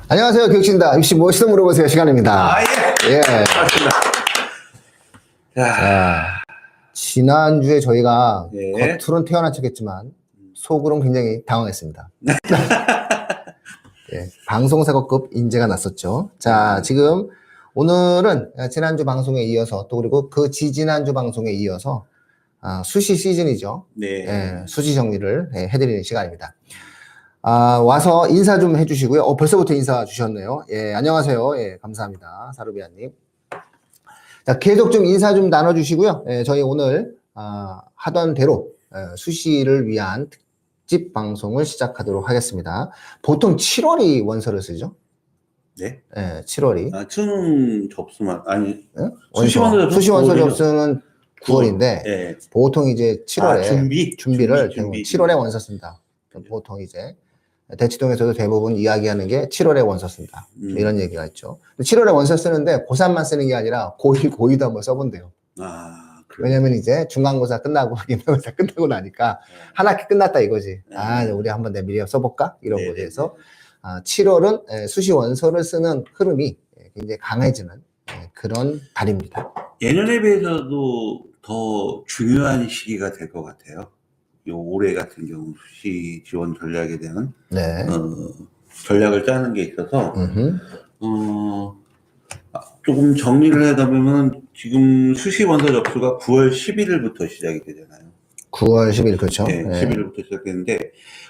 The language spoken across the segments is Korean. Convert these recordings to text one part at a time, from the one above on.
안녕하세요. 교육신다. 입시 무엇이든 물어보세요. 시간입니다. 예. 예. 맞습니다. 자, 지난주에 저희가 예. 겉으로는 태어난 척했지만 속으로는 굉장히 당황했습니다. 예, 방송사고급 인재가 났었죠. 자, 지금 오늘은 지난주 방송에 이어서 또 그리고 그 지지난주 방송에 이어서 수시 시즌이죠. 네. 예, 수시 정리를 해드리는 시간입니다. 와서 인사 좀 해주시고요. 벌써부터 인사 주셨네요. 예, 안녕하세요. 예, 감사합니다. 사루비아님. 자, 계속 좀 인사 좀 나눠주시고요. 예, 저희 오늘, 하던 대로, 수시를 위한 특집 방송을 시작하도록 하겠습니다. 보통 7월이 원서를 쓰죠? 네. 예, 7월이. 수능 접수만, 아니, 예? 수시 원서 수시 원서 9월이죠. 접수는 9월인데, 예. 보통 이제 7월에 준비를 준비. 7월에 원서 쓴다. 보통 이제 대치동에서도 대부분 이야기하는 게 7월에 원서 쓴다. 이런 얘기가 있죠. 7월에 원서 쓰는데 고3만 쓰는 게 아니라 고1, 고2도 한번 써본대요. 왜냐면 이제 중간고사 끝나고 기말고사 끝나고 나니까 한 학기 끝났다 이거지. 우리 한번 미리 써볼까? 이런 거에 대해서 7월은 수시 원서를 쓰는 흐름이 굉장히 강해지는 그런 달입니다. 예년에 비해서도 더 중요한 시기가 될 것 같아요. 요 올해 같은 경우 수시 지원 전략에 대한 전략을 짜는 게 있어서 조금 정리를 하다 보면 지금 수시 원서 접수가 9월 11일부터 시작이 되잖아요. 9월 10일 그렇죠. 네, 11일부터 시작했는데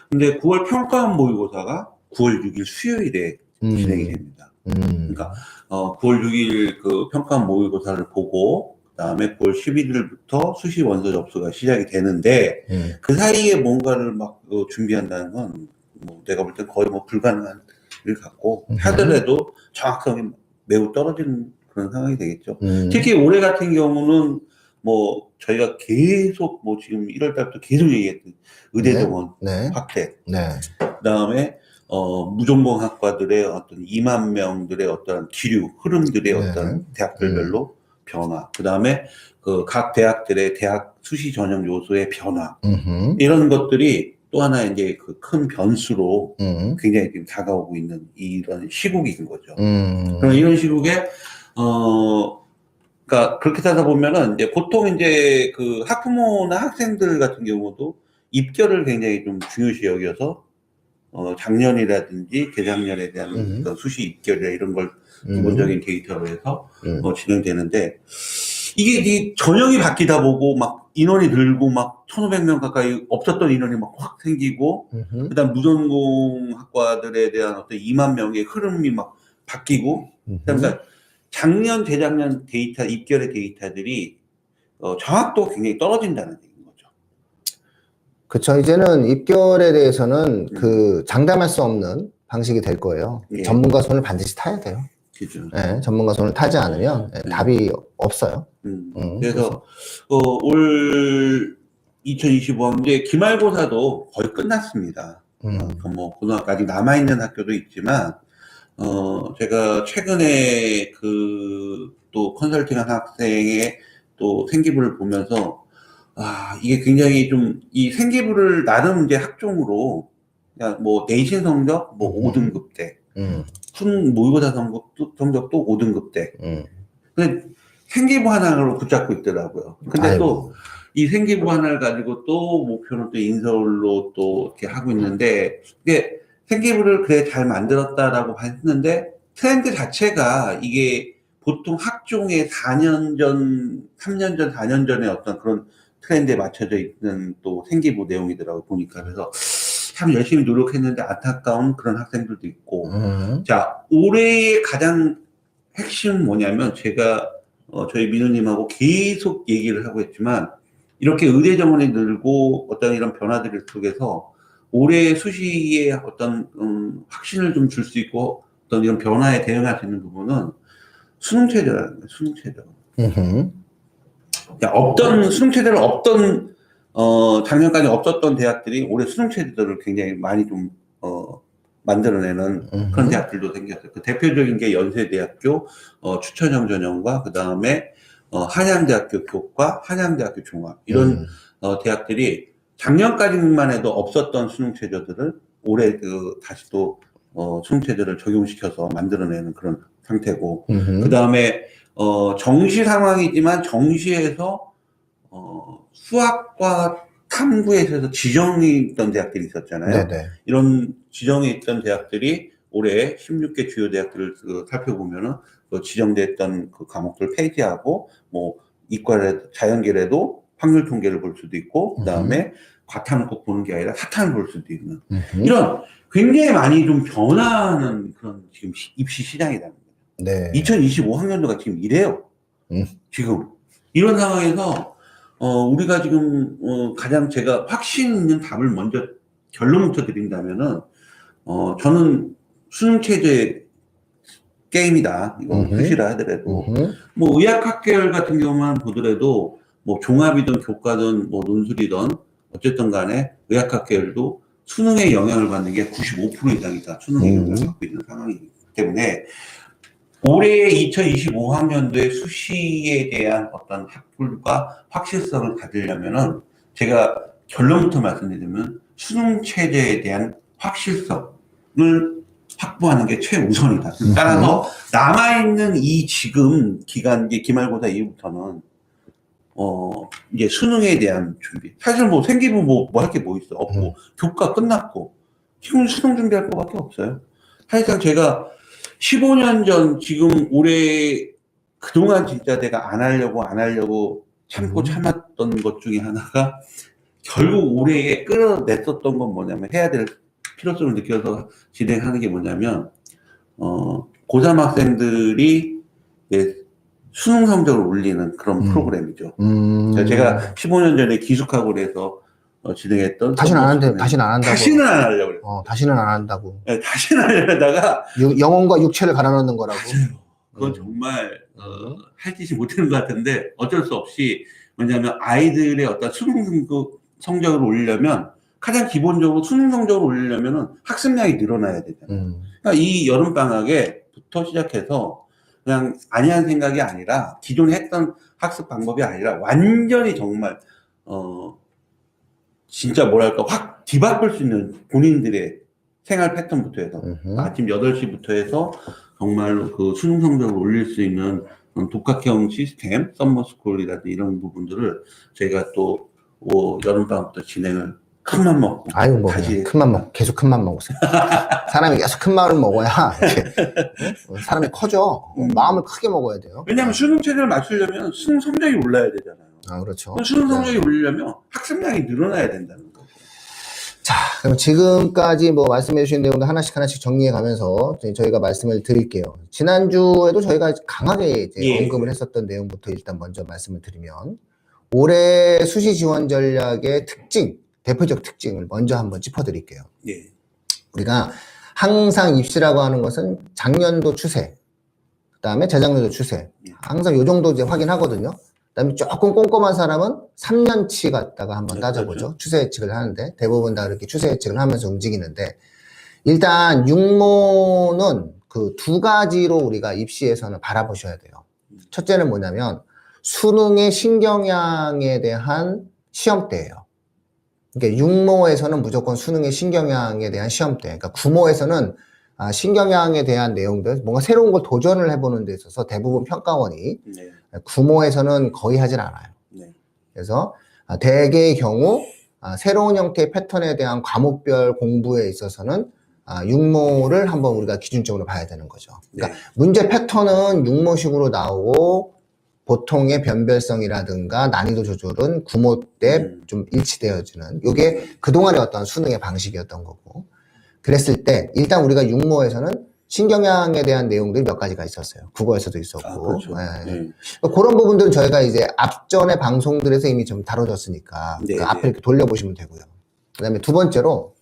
근데 9월 평가원 모의고사가 9월 6일 수요일에 진행이 됩니다. 그러니까 9월 6일 그 평가원 모의고사를 보고 그다음에 9월 11일부터 수시 원서 접수가 시작이 되는데 그 사이에 뭔가를 막 준비한다는 건 뭐 내가 볼 때 거의 뭐 불가능한 일 같고 하더라도 정확성이 매우 떨어지는 그런 상황이 되겠죠. 특히 올해 같은 경우는 뭐 저희가 계속 뭐 지금 1월 달부터 계속 얘기했던 의대 정원 확대, 그다음에 무전공 학과들의 어떤 2만 명들의 어떤 기류 흐름들의 어떤 대학들별로 변화, 그 다음에 그 각 대학들의 대학 수시 전형 요소의 변화, 이런 것들이 또 하나 이제 그 큰 변수로 굉장히 지금 다가오고 있는 이런 시국인 거죠. 그럼 이런 시국에, 그러니까 그렇게 따다 보면은 이제 보통 이제 그 학부모나 학생들 같은 경우도 입결을 굉장히 좀 중요시 여겨서 작년이라든지 재작년에 대한 어떤 수시 입결이나 이런 걸 기본적인 데이터로 해서 진행되는데 이게 이 전형이 바뀌다 보고 막 인원이 늘고 막 1,500명 가까이 없었던 인원이 막 확 생기고 그다음 무전공 학과들에 대한 어떤 2만 명의 흐름이 막 바뀌고 그러니까 작년 재작년 데이터 입결의 데이터들이 정확도가 굉장히 떨어진다는 얘기인 거죠. 그쵸. 이제는 입결에 대해서는 장담할 수 없는 방식이 될 거예요. 전문가 손을 반드시 타야 돼요. 그죠. 네, 전문가 손을 타지 않으면 답이 없어요. 그래서 올 2025년 이제 기말고사도 거의 끝났습니다. 뭐 고등학교 아직 남아있는 학교도 있지만 제가 최근에 또 컨설팅한 학생의 또 생기부를 보면서 이게 굉장히 좀 이 생기부를 나름 이제 학종으로 그냥 뭐 내신 성적 뭐 5등급대, 모의고사 성적도 5등급대. 근데 생기부 하나로 붙잡고 있더라고요. 근데 또 이 생기부 하나를 가지고 또 목표는 또 인서울로 또 이렇게 하고 있는데 이게 생기부를 그래 잘 만들었다라고 했는데 트렌드 자체가 이게 보통 학종의 4년 전, 3년 전, 4년 전에 어떤 그런 트렌드에 맞춰져 있는 또 생기부 내용이더라고요, 보니까. 그래서 참 열심히 노력했는데 안타까운 그런 학생들도 있고. 자, 올해의 가장 핵심은 뭐냐면 제가 저희 민우님하고 계속 얘기를 하고 있지만 이렇게 의대 정원이 늘고 어떤 이런 변화들 속에서 올해 수시에 어떤 확신을 좀 줄 수 있고 어떤 이런 변화에 대응할 수 있는 부분은 수능 체제라는 거예요. 수능 체제. 수능 체제를 작년까지 없었던 대학들이 올해 수능 체제들을 굉장히 많이 좀 만들어내는 그런 대학들도 생겼어요. 그 대표적인 게 연세대학교 추천형 전형과 그 다음에 한양대학교 교과, 한양대학교 종합 이런 대학들이 작년까지만 해도 없었던 수능 체제들을 올해 다시 또 수능체제를 적용시켜서 만들어내는 그런 상태고, 음흠. 그 다음에 정시 상황이지만 정시에서 수학과 탐구에 있어서 지정이 있던 대학들이 있었잖아요. 네네. 이런 지정에 있던 대학들이 올해 16개 주요 대학들을 살펴보면은 지정됐던 그 과목들 폐지하고, 뭐 이과라도 자연계라도 확률 통계를 볼 수도 있고, 그 다음에 과탐을 꼭 보는 게 아니라 사탐을 볼 수도 있는 이런 굉장히 많이 좀 변화하는 그런 지금 입시 시장이다. 네. 2025학년도가 지금 이래요. 지금 이런 상황에서 우리가 지금 가장 제가 확신 있는 답을 먼저 결론부터 드린다면은 저는 수능 체제 게임이다. 이거 수시라 하더라도 뭐 의학학계열 같은 경우만 보더라도 뭐 종합이든 교과든 뭐 논술이든 어쨌든 간에 의학학계열도 수능에 영향을 받는 게 95% 이상이다. 수능에 영향을 받고 있는 상황이기 때문에 올해 2025학년도에 수시에 대한 어떤 학술과 확실성을 가지려면은 제가 결론부터 말씀드리면 수능 체제에 대한 확실성을 확보하는 게 최우선이다. 따라서 남아있는 이 지금 기간, 이제 기말고사 이후부터는 이제 수능에 대한 준비. 사실 뭐 생기부 뭐 할 게 뭐 있어. 없고 교과 끝났고 지금 수능 준비할 거밖에 없어요. 사실상 제가 15년 전 지금 올해 그동안 진짜 내가 안 하려고 참고 참았던 것 중에 하나가 결국 올해에 끌어냈었던 건 뭐냐면 해야 될 필요성을 느껴서 진행하는 게 뭐냐면 고3 학생들이 수능 성적을 올리는 그런 프로그램이죠. 제가 15년 전에 기숙학원에서 진행했던 다시는 안 한다고. 다시는 안 하려고 그랬어요. 다시는 안 한다고. 네, 다시는 안 하려다가 영혼과 육체를 갈아 넣는 거라고. 맞아요. 그건 정말 할 짓이 못하는 것 같은데 어쩔 수 없이, 왜냐하면 아이들의 어떤 수능 성적을 올리려면 가장 기본적으로 수능 성적을 올리려면 학습량이 늘어나야 되잖아요. 그러니까 이 여름방학에부터 시작해서 그냥 아니한 생각이 아니라 기존에 했던 학습 방법이 아니라 완전히 정말 진짜 뭐랄까 확 뒤바꿀 수 있는 본인들의 생활 패턴부터 해서 아침 8시부터 해서 정말로 그 수능 성적을 올릴 수 있는 독학형 시스템, 썸머스쿨이라든지 이런 부분들을 저희가 또 여름방학부터 진행을 큰맘 먹고. 아유, 뭐, 큰맘 먹고, 계속 큰맘 먹으세요. 사람이 계속 큰 마음을 먹어야, 사람이 커져. 마음을 크게 먹어야 돼요. 왜냐하면 수능 체제를 맞추려면 수능 성적이 올라야 되잖아요. 아, 그렇죠. 수능 성적이 올리려면 학습량이 늘어나야 된다는 거죠. 자, 그럼 지금까지 뭐 말씀해 주신 내용들 하나씩 정리해 가면서 저희가 말씀을 드릴게요. 지난주에도 저희가 강하게 이제 언급을 했었던 내용부터 일단 먼저 말씀을 드리면, 올해 수시 지원 전략의 특징, 대표적 특징을 먼저 한번 짚어드릴게요. 예. 우리가 항상 입시라고 하는 것은 작년도 추세, 그 다음에 재작년도 추세, 항상 요 정도 이제 확인하거든요. 그 다음에 조금 꼼꼼한 사람은 3년치 갖다가 한번 따져보죠. 그렇죠. 추세 예측을 하는데 대부분 다 그렇게 추세 예측을 하면서 움직이는데, 일단 육모는 그 두 가지로 우리가 입시에서는 바라보셔야 돼요. 첫째는 뭐냐면 수능의 신경향에 대한 시험대예요. 그러니까 육모에서는 무조건 수능의 신경향에 대한 시험대, 그러니까 구모에서는 신경향에 대한 내용들, 뭔가 새로운 걸 도전을 해보는 데 있어서 대부분 평가원이 구모에서는 거의 하진 않아요. 그래서 대개의 경우 새로운 형태의 패턴에 대한 과목별 공부에 있어서는 육모를 한번 우리가 기준적으로 봐야 되는 거죠. 그러니까 문제 패턴은 육모식으로 나오고 보통의 변별성이라든가 난이도 조절은 구모 때 좀 일치되어지는, 요게 그동안의 어떤 수능의 방식이었던 거고, 그랬을 때 일단 우리가 육모에서는 신경향에 대한 내용들이 몇 가지가 있었어요. 국어에서도 있었고. 그렇죠. 그런 부분들은 저희가 이제 앞전의 방송들에서 이미 좀 다뤄졌으니까 그 앞에 이렇게 돌려보시면 되고요. 그 다음에 두 번째로,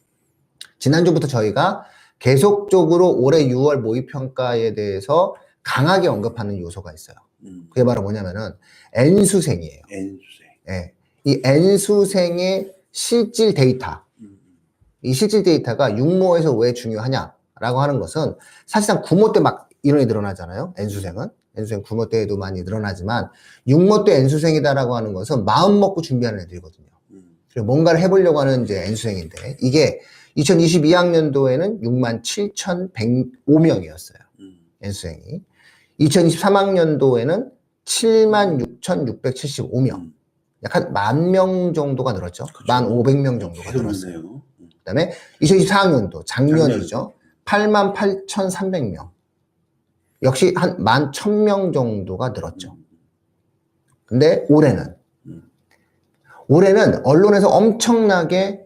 지난주부터 저희가 계속적으로 올해 6월 모의평가에 대해서 강하게 언급하는 요소가 있어요. 그게 바로 뭐냐면은 N수생이에요. N수생. 예. 이 N수생의 실질 데이터. 이 실질 데이터가 육모에서 왜 중요하냐라고 하는 것은, 사실상 구모 때 막 인원이 늘어나잖아요. N수생은. N수생 구모 때에도 많이 늘어나지만, 육모 때 N수생이다라고 하는 것은 마음 먹고 준비하는 애들이거든요. 그리고 뭔가를 해보려고 하는 이제 N수생인데, 이게 2022학년도에는 67,105명이었어요. N수생이. 2023학년도에는 76,675명. 약 한 10,000명 정도가 늘었죠. 그쵸. 1,500명 정도가 늘었어요. 그 다음에 2024학년도, 작년이죠. 88,300명. 역시 한 11,000명 정도가 늘었죠. 근데 올해는 언론에서 엄청나게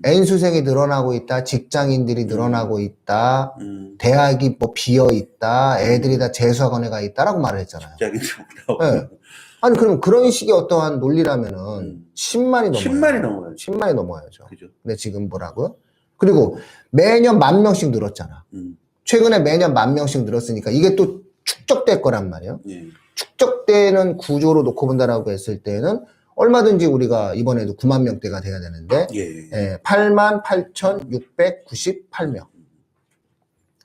N수생이 늘어나고 있다, 직장인들이 늘어나고 있다, 대학이 뭐 비어 있다, 애들이 다 재수학원에 가 있다라고 말을 했잖아요. 네. 아니, 그럼 그런 식의 어떠한 논리라면은 10만이 넘어요. 10만이 넘어요. 10만이 넘어야죠. 그죠. 근데 지금 뭐라고요? 그리고 매년 10,000명씩 늘었잖아. 최근에 매년 10,000명씩 늘었으니까 이게 또 축적될 거란 말이에요. 예. 축적되는 구조로 놓고 본다라고 했을 때는 얼마든지 우리가 이번에도 9만 명대가 돼야 되는데, 예. 88,698명.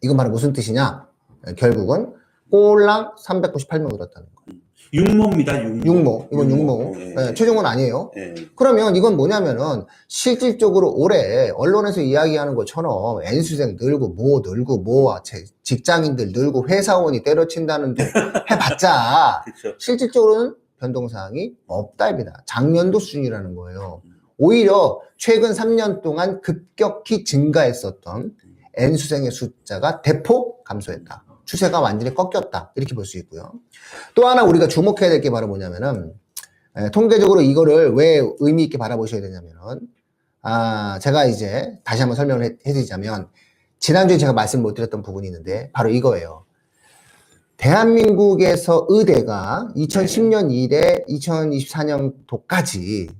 이건 바로 무슨 뜻이냐? 결국은 꼴랑 398명 늘었다는 거예요. 육모입니다. 육모. 이건 육모. 예. 최종은 아니에요. 예. 그러면 이건 뭐냐면은 실질적으로 올해 언론에서 이야기하는 것처럼 N수생 늘고 뭐 직장인들 늘고 회사원이 때려친다는 둥 해봤자 그렇죠. 실질적으로는 변동사항이 없다 입니다. 작년도 수준이라는 거예요. 오히려 최근 3년 동안 급격히 증가했었던 N수생의 숫자가 대폭 감소했다. 추세가 완전히 꺾였다. 이렇게 볼 수 있고요. 또 하나 우리가 주목해야 될 게 바로 뭐냐면은, 통계적으로 이거를 왜 의미 있게 바라보셔야 되냐면은, 제가 이제 다시 한번 설명을 해드리자면, 지난주에 제가 말씀 못 드렸던 부분이 있는데, 바로 이거예요. 대한민국에서 의대가 2010년 이래 2024년도까지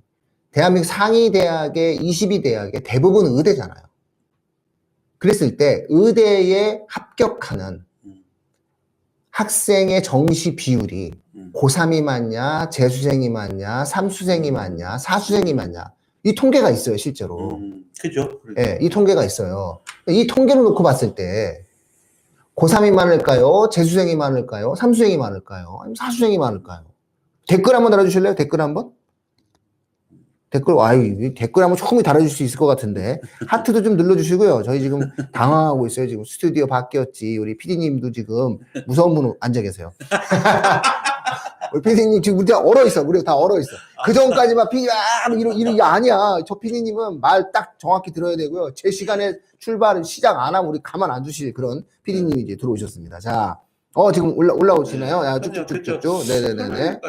대한민국 상위 대학의 22대학의 대부분 의대잖아요. 그랬을 때 의대에 합격하는 학생의 정시 비율이 고3이 많냐, 재수생이 많냐, 삼수생이 많냐, 사수생이 많냐. 이 통계가 있어요, 실제로. 그죠. 예, 이 통계가 있어요. 이 통계를 놓고 봤을 때 고3이 많을까요? 재수생이 많을까요? 삼수생이 많을까요? 아니면 사수생이 많을까요? 댓글 한번 달아주실래요? 댓글 한번? 댓글 한번 조금 달아줄 수 있을 것 같은데. 하트도 좀 눌러주시고요. 저희 지금 당황하고 있어요. 지금 스튜디오 바뀌었지. 우리 PD님도 지금 무서운 분 앉아 계세요. 우리 PD님 지금 우리 다 얼어 있어. 우리 다 얼어 있어. 그 전까지만 이런 게 아니야. 저 PD님은 말 딱 정확히 들어야 되고요. 제 시간에 출발을 시작 안 하면 우리 가만 안 두실 그런 PD님이 이제 들어오셨습니다. 자, 지금 올라오시나요? 야, 쭉쭉쭉쭉. 네네네네.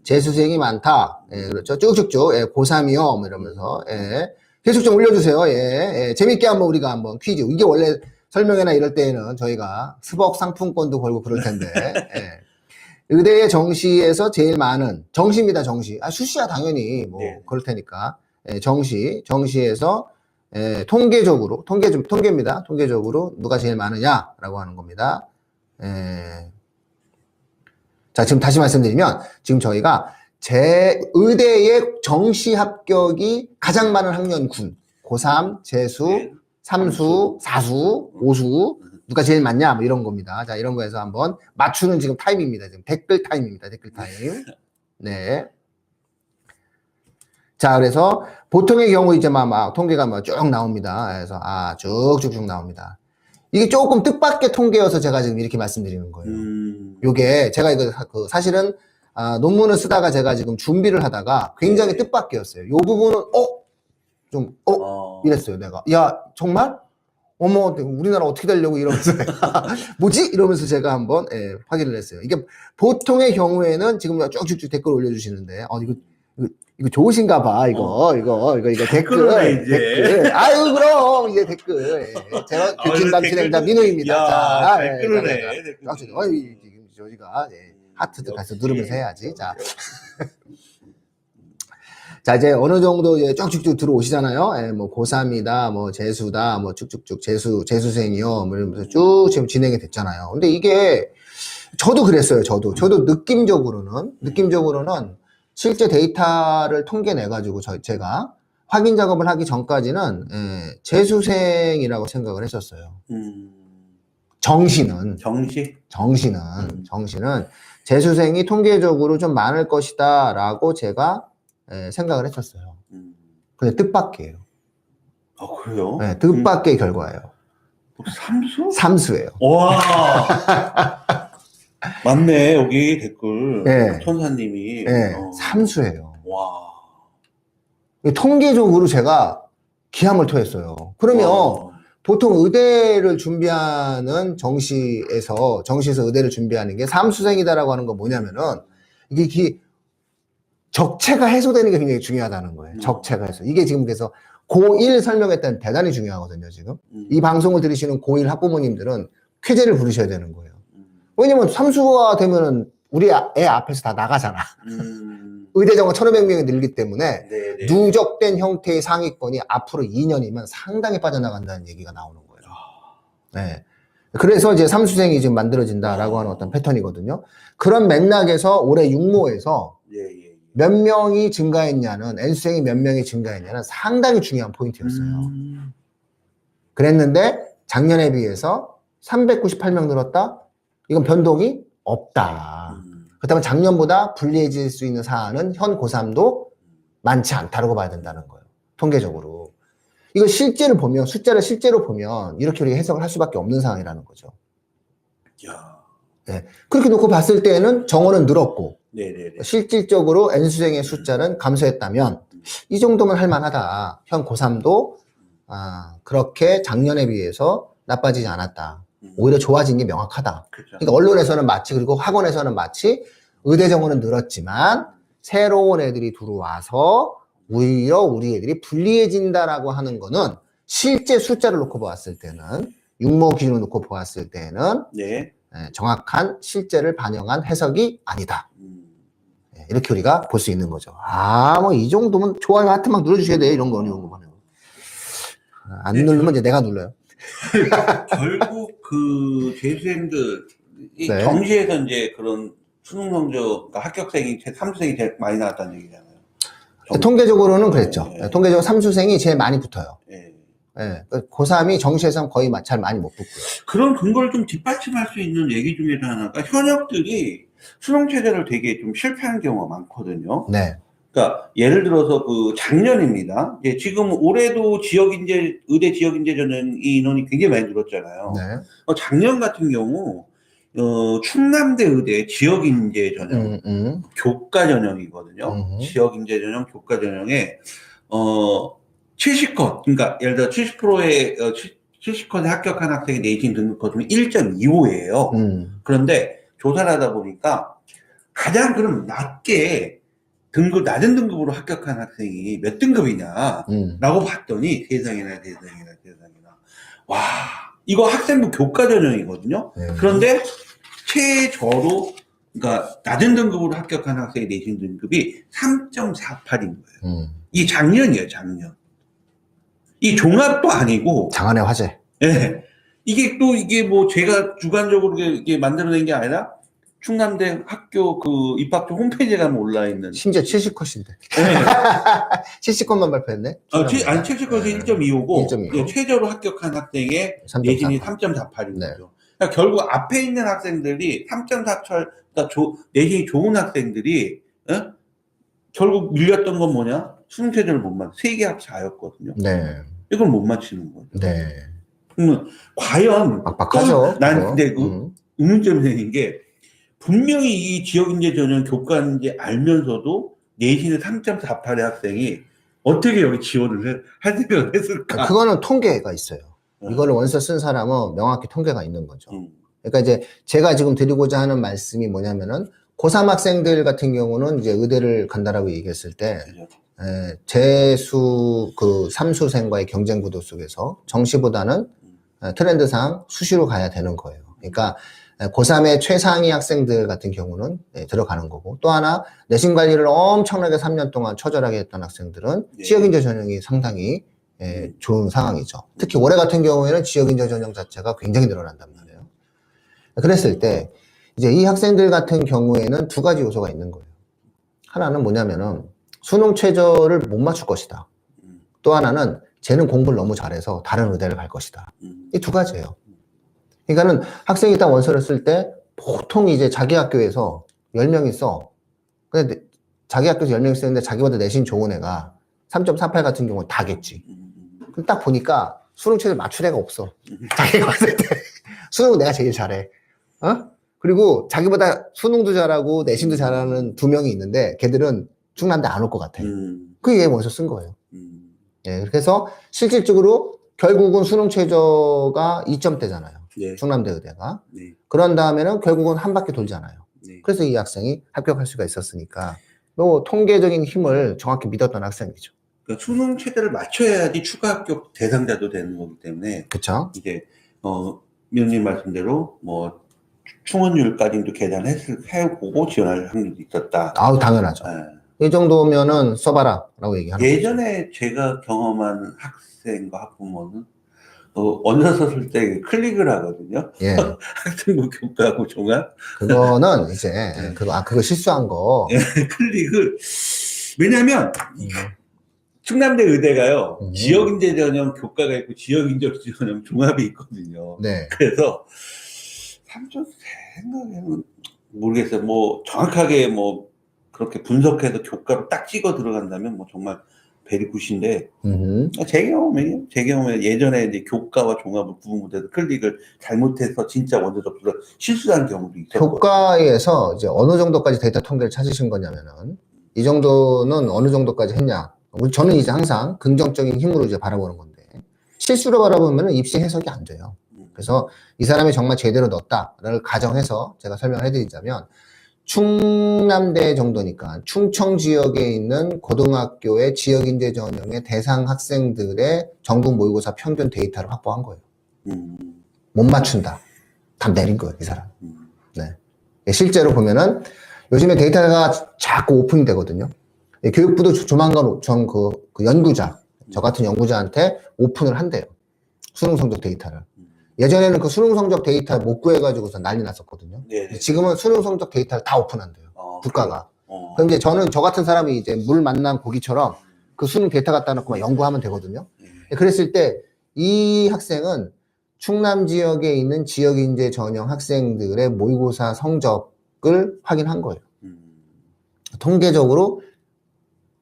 재수생이 많다. 예, 그렇죠. 쭉쭉쭉. 예, 고3이요. 뭐 이러면서. 예. 계속 좀 올려주세요. 예, 재밌게 한번 우리가 한번 퀴즈. 이게 원래 설명회나 이럴 때에는 저희가 스벅 상품권도 걸고 그럴 텐데. 예. 의대의 정시에서 제일 많은, 정시입니다, 정시. 수시야, 당연히. 뭐, 네. 그럴 테니까. 예, 정시에서, 통계입니다. 통계적으로 누가 제일 많으냐라고 하는 겁니다. 예. 자, 지금 다시 말씀드리면, 지금 저희가 의대의 정시 합격이 가장 많은 학년군, 고3, 재수, 삼수, 사수, 오수, 누가 제일 많냐, 뭐 이런 겁니다. 자, 이런 거에서 한번 맞추는 지금 타임입니다. 지금 댓글 타임입니다. 댓글 타임. 네. 자, 그래서 보통의 경우 이제 막 통계가 쭉 나옵니다. 그래서, 쭉쭉쭉 나옵니다. 이게 조금 뜻밖의 통계여서 제가 지금 이렇게 말씀드리는 거예요. 요게 제가 이거 사실은 논문을 쓰다가 제가 지금 준비를 하다가 굉장히 뜻밖이었어요. 요 부분은 이랬어요. 내가 야 정말 어머 우리나라 어떻게 되려고 이러면서 뭐지 이러면서 제가 한번 확인을 했어요. 이게 보통의 경우에는 지금 쭉쭉쭉 댓글 올려주시는데 이거 좋으신가 봐, 이거 댓글. 아유, 그럼, 이제 댓글. 제가 규진담 진행자 민우입니다. 자, 댓글을 해. 지금 저희가, 하트도 가서 누르면서 해야지. 자. 자, 이제 어느 정도 이제 쭉쭉쭉 들어오시잖아요. 뭐, 고3이다, 뭐, 재수다, 뭐, 쭉쭉쭉 재수생이요. 뭐, 이러면서 쭉 지금 진행이 됐잖아요. 근데 이게, 저도 그랬어요, 저도 느낌적으로는, 실제 데이터를 통계 내가지고 제가 확인 작업을 하기 전까지는 재수생이라고 생각을 했었어요. 정시는 재수생이 통계적으로 좀 많을 것이다 라고 제가 생각을 했었어요. 근데 뜻밖이에요. 아, 그래요? 네, 뜻밖의 결과예요. 삼수? 삼수예요. 와. 맞네, 여기 댓글. 네. 천사님이. 네, 삼수예요. 와. 통계적으로 제가 기함을 토했어요. 그러면 와. 보통 의대를 준비하는 정시에서 의대를 준비하는 게 삼수생이다라고 하는 건 뭐냐면은 이게 적체가 해소되는 게 굉장히 중요하다는 거예요. 적체가 해소. 이게 지금 그래서 고1 설명했다는 대단히 중요하거든요, 지금. 이 방송을 들으시는 고1 학부모님들은 쾌재를 부르셔야 되는 거예요. 왜냐면 삼수가 되면은 우리 애 앞에서 다 나가잖아. 의대 정원 1,500명이 늘기 때문에 네네. 누적된 형태의 상위권이 앞으로 2년이면 상당히 빠져나간다는 얘기가 나오는 거예요. 네. 그래서 이제 삼수생이 지금 만들어진다라고 하는 어떤 패턴이거든요. 그런 맥락에서 올해 육모에서 몇 명이 증가했냐는, N수생이 몇 명이 증가했냐는 상당히 중요한 포인트였어요. 그랬는데 작년에 비해서 398명 늘었다? 이건 변동이 없다. 그렇다면 작년보다 불리해질 수 있는 사안은 현 고3도 많지 않다고 봐야 된다는 거예요. 통계적으로. 이걸 실제로 보면, 숫자를 실제로 보면 이렇게 우리가 해석을 할 수밖에 없는 상황이라는 거죠. 야. 네. 그렇게 놓고 봤을 때는 정원은 늘었고, 네네네. 실질적으로 N수생의 숫자는 감소했다면 이 정도면 할만하다. 현 고3도 그렇게 작년에 비해서 나빠지지 않았다. 오히려 좋아진 게 명확하다. 그렇죠. 그러니까 언론에서는 마치, 그리고 학원에서는 마치 의대 정원은 늘었지만 새로운 애들이 들어와서 오히려 우리 애들이 불리해진다라고 하는 거는 실제 숫자를 놓고 보았을 때는, 육모 기준을 놓고 보았을 때는 네. 정확한 실제를 반영한 해석이 아니다. 이렇게 우리가 볼 수 있는 거죠. 뭐 이 정도면 좋아요 하트 막 눌러주셔야 돼. 이런 거. 안 네, 누르면 이제 내가 눌러요. 결국 그 재수생들 이 네. 정시에서 이제 그런 수능 성적, 그러니까 합격생이 삼수생이 제일 많이 나왔다는 얘기잖아요. 통계적으로는 그랬죠. 네. 통계적으로 삼수생이 제일 많이 붙어요. 네. 네. 고3이 정시에서는 거의 잘 많이 못 붙고요. 그런 근거를 좀 뒷받침할 수 있는 얘기 중에서 하나가 현역들이 수능 체제를 되게 좀 실패한 경우가 많거든요. 네. 그러니까 예를 들어서 그 작년입니다. 이제 지금 올해도 의대 지역인재 전형 인원이 굉장히 많이 늘었잖아요. 네. 작년 같은 경우 충남대 의대 지역인재 전형 교과 전형이거든요. 지역인재 전형 교과 전형에 70컷, 그러니까 예를 들어 70%의 70컷에 합격한 학생이 내신 등급 거점이 1.25예요. 그런데 조사를 하다 보니까 가장 그럼 낮은 등급으로 합격한 학생이 몇 등급이냐라고 봤더니 세상에나. 와, 이거 학생부 교과 전형이거든요. 네. 그런데 최저로, 그러니까 낮은 등급으로 합격한 학생의 내신 등급이 3.48인 거예요. 이 작년이에요, 작년. 이 종합도 아니고. 장안의 화제. 네. 이게 뭐 제가 주관적으로 이게 만들어낸 게 아니라 충남대 학교 그 입학처 홈페이지에 가면 올라있는. 심지어 70컷인데. 네. 70컷만 발표했네? 아니, 70컷이 1.25고, 1.25. 최저로 합격한 학생의 3.48. 내신이 3.48인 네. 거죠. 그러니까 결국 앞에 있는 학생들이 3.48, 그러니까 내신이 좋은 학생들이, 결국 밀렸던 건 뭐냐? 수능 체제를 못 맞춰. 3개 합 4였거든요. 네. 이걸 못 맞히는 거죠. 네. 그러면 과연. 빡빡하죠. 난 근데 의문점이 생긴 게, 분명히 이 지역인재 전형 교과인지 알면서도 내신의 3.48의 학생이 어떻게 여기 지원을 할 생각을 했을까? 그거는 통계가 있어요. 이거를 원서 쓴 사람은 명확히 통계가 있는 거죠. 그러니까 이제 제가 지금 드리고자 하는 말씀이 뭐냐면은 고3 학생들 같은 경우는 이제 의대를 간다라고 얘기했을 때 재수 그 삼수생과의 경쟁 구도 속에서 정시보다는 트렌드상 수시로 가야 되는 거예요. 그러니까 고3의 최상위 학생들 같은 경우는 들어가는 거고, 또 하나 내신 관리를 엄청나게 3년 동안 처절하게 했던 학생들은 지역인재 전형이 상당히 좋은 상황이죠. 특히 올해 같은 경우에는 지역인재 전형 자체가 굉장히 늘어난단 말이에요. 그랬을 때 이제 이 학생들 같은 경우에는 두 가지 요소가 있는 거예요. 하나는 뭐냐면은 수능 최저를 못 맞출 것이다. 또 하나는 쟤는 공부를 너무 잘해서 다른 의대를 갈 것이다. 이 두 가지예요. 그러니까는 학생이 딱 원서를 쓸 때 보통 이제 자기 학교에서 10명이 써. 근데 자기 학교에서 10명이 쓰는데 자기보다 내신 좋은 애가 3.48 같은 경우는 다겠지. 그럼 딱 보니까 수능 최저 맞출 애가 없어. 자기가 봤을 때 수능은 내가 제일 잘해. 어? 그리고 자기보다 수능도 잘하고 내신도 잘하는 두 명이 있는데 걔들은 충남대 안 올 것 같아. 그게 원서 쓴 거예요. 예, 그래서 실질적으로 결국은 수능 최저가 2점대잖아요. 네. 충남대 의대가. 네. 그런 다음에는 결국은 한 바퀴 돌잖아요. 네. 그래서 이 학생이 합격할 수가 있었으니까 또 통계적인 힘을 정확히 믿었던 학생이죠. 그러니까 수능 최대를 맞춰야지 추가 합격 대상자도 되는 거기 때문에 그쵸? 이게 민호님 말씀대로 뭐 충원율까지도 해보고 지원할 확률도 있었다. 아우, 당연하죠. 네. 이 정도면은 써봐라 라고 얘기하는 거죠. 예전에 제가 경험한 학생과 학부모는 원서 쓸 때 클릭을 하거든요. 예. 학생부 교과하고 종합 그거는 이제 그거 실수한 거. 클릭을 왜냐하면 충남대 의대가요 지역인재 전형 교과가 있고 지역인재 전형 종합이 있거든요. 네. 그래서 삼촌 생각에는 모르겠어요. 뭐 정확하게 뭐 그렇게 분석해서 교과로 딱 찍어 들어간다면 뭐 정말 베리굿인데 제 경험에 예전에 이제 교과와 종합을 구분 못해서 클릭을 잘못해서 진짜 원서 접수를 실수한 경우도 있었고. 교과에서 이제 어느 정도까지 데이터 통계를 찾으신 거냐면은 이 정도는 어느 정도까지 했냐. 저는 이제 항상 긍정적인 힘으로 이제 바라보는 건데 실수로 바라보면은 입시 해석이 안 돼요. 그래서 이 사람이 정말 제대로 넣었다를 가정해서 제가 설명을 해드리자면 충남대 정도니까 충청 지역에 있는 고등학교의 지역인재 전형의 대상 학생들의 전국 모의고사 평균 데이터를 확보한 거예요. 못 맞춘다. 답 내린 거예요, 이 사람. 네. 실제로 보면은 요즘에 데이터가 자꾸 오픈이 되거든요. 교육부도 조만간 그 연구자, 저 같은 연구자한테 오픈을 한대요. 수능 성적 데이터를. 예전에는 그 수능 성적 데이터 못 구해가지고서 난리 났었거든요. 네네. 지금은 수능 성적 데이터를 다 오픈한대요. 국가가. 그럼 이제 저는 저 같은 사람이 이제 물 만난 고기처럼 그 수능 데이터 갖다 놓고 막 연구하면 되거든요. 그랬을 때 이 학생은 충남 지역에 있는 지역인재 전형 학생들의 모의고사 성적을 확인한 거예요. 통계적으로